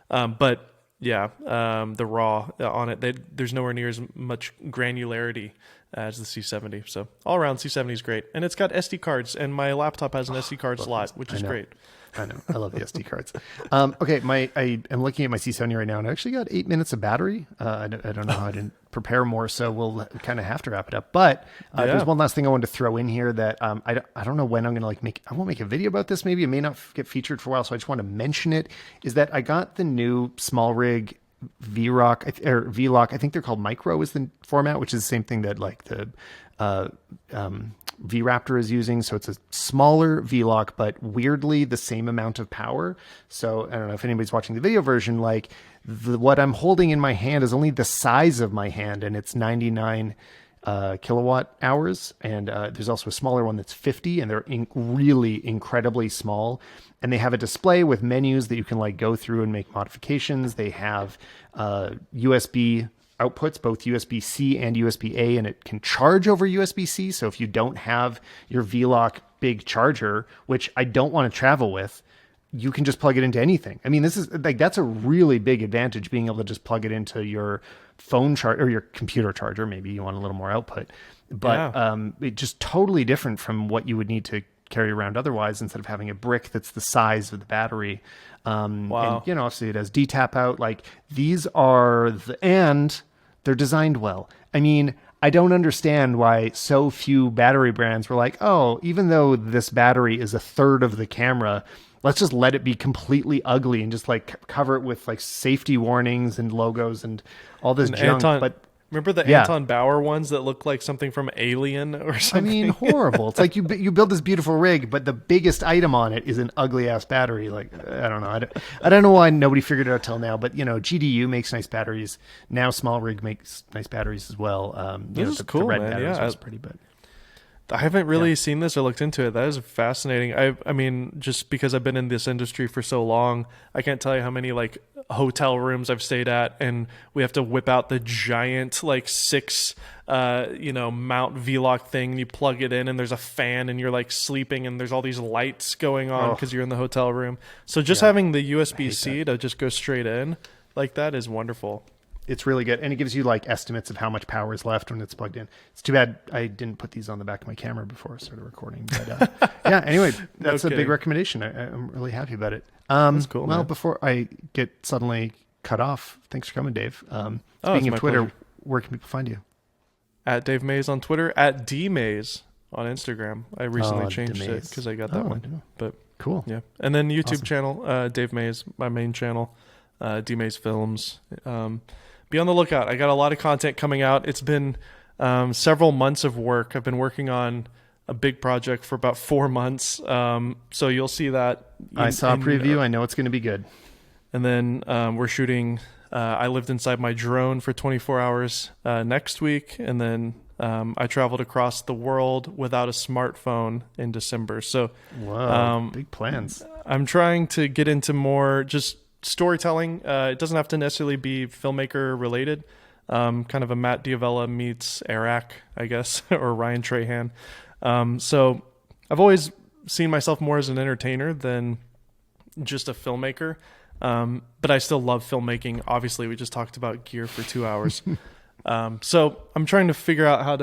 But yeah, the raw on it, there's nowhere near as much granularity as the C70. So all around, C70 is great, and it's got SD cards, and my laptop has an SD card slot, which is great. I know. I love the SD cards. Okay, I am looking at my C70 right now, and I actually got 8 minutes of battery. I don't know how I didn't prepare more, so we'll kind of have to wrap it up. But there's one last thing I wanted to throw in here that I don't know when I'm going to I won't make a video about this. Maybe it may not get featured for a while, so I just want to mention it. Is that I got the new small rig VLOC. I think they're called Micro is the format, which is the same thing that like the V-Raptor is using. So it's a smaller VLOC, but weirdly the same amount of power. So I don't know if anybody's watching the video version, like what I'm holding in my hand is only the size of my hand, and it's 99 kilowatt hours. And there's also a smaller one that's 50, and they're really incredibly small. And they have a display with menus that you can like go through and make modifications. They have USB outputs, both USB-C and USB-A, and it can charge over USB-C. So if you don't have your VLOC big charger, which I don't want to travel with, you can just plug it into anything. I mean, this is like, that's a really big advantage, being able to just plug it into your phone charger or your computer charger. Maybe you want a little more output, but it just totally different from what you would need to carry around otherwise, instead of having a brick that's the size of the battery. And obviously it has D-tap out. Like these are and they're designed well. I mean, I don't understand why so few battery brands were like, oh, even though this battery is a third of the camera, let's just let it be completely ugly and just like cover it with like safety warnings and logos and all this junk. But remember the Anton Bauer ones that look like something from Alien or something? I mean, horrible. It's like you build this beautiful rig, but the biggest item on it is an ugly ass battery. Like, I don't know. I don't know why nobody figured it out till now, but GDU makes nice batteries. Now Small Rig makes nice batteries as well. This is cool, the red man. batteries was pretty bad. I haven't really seen this or looked into it. That is fascinating. I mean, just because I've been in this industry for so long, I can't tell you how many like hotel rooms I've stayed at, and we have to whip out the giant like 6 mount VLOC thing, and you plug it in and there's a fan and you're like sleeping and there's all these lights going on because you're in the hotel room. So just having the USB-C to just go straight in like that is wonderful. It's really good. And it gives you like estimates of how much power is left when it's plugged in. It's too bad I didn't put these on the back of my camera before I started recording. But anyway, that's a big recommendation. I'm really happy about it. That's cool. Well, man. before I get suddenly cut off, thanks for coming, Dave. Speaking of Twitter, where can people find you? At Dave Mays on Twitter, at DMays on Instagram. I recently changed it because I got that one. But cool. Yeah. And then YouTube channel, Dave Mays, my main channel, D Mays Films. Be on the lookout. I got a lot of content coming out. It's been several months of work. I've been working on a big project for about 4 months. So you'll see that. I saw a preview. I know it's going to be good. And then we're shooting. I lived inside my drone for 24 hours next week. And then I traveled across the world without a smartphone in December. So big plans. I'm trying to get into more just storytelling. It doesn't have to necessarily be filmmaker related. Kind of a Matt Diavella meets Eric, I guess, or Ryan Trahan. So I've always seen myself more as an entertainer than just a filmmaker. But I still love filmmaking. Obviously, we just talked about gear for 2 hours. So I'm trying to figure out how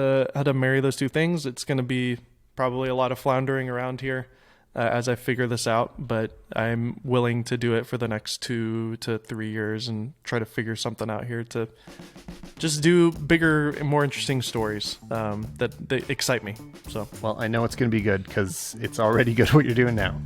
to marry those two things. It's going to be probably a lot of floundering around here as I figure this out, but I'm willing to do it for the next 2 to 3 years and try to figure something out here to just do bigger and more interesting stories that excite me. So, well, I know it's going to be good because it's already good what you're doing now.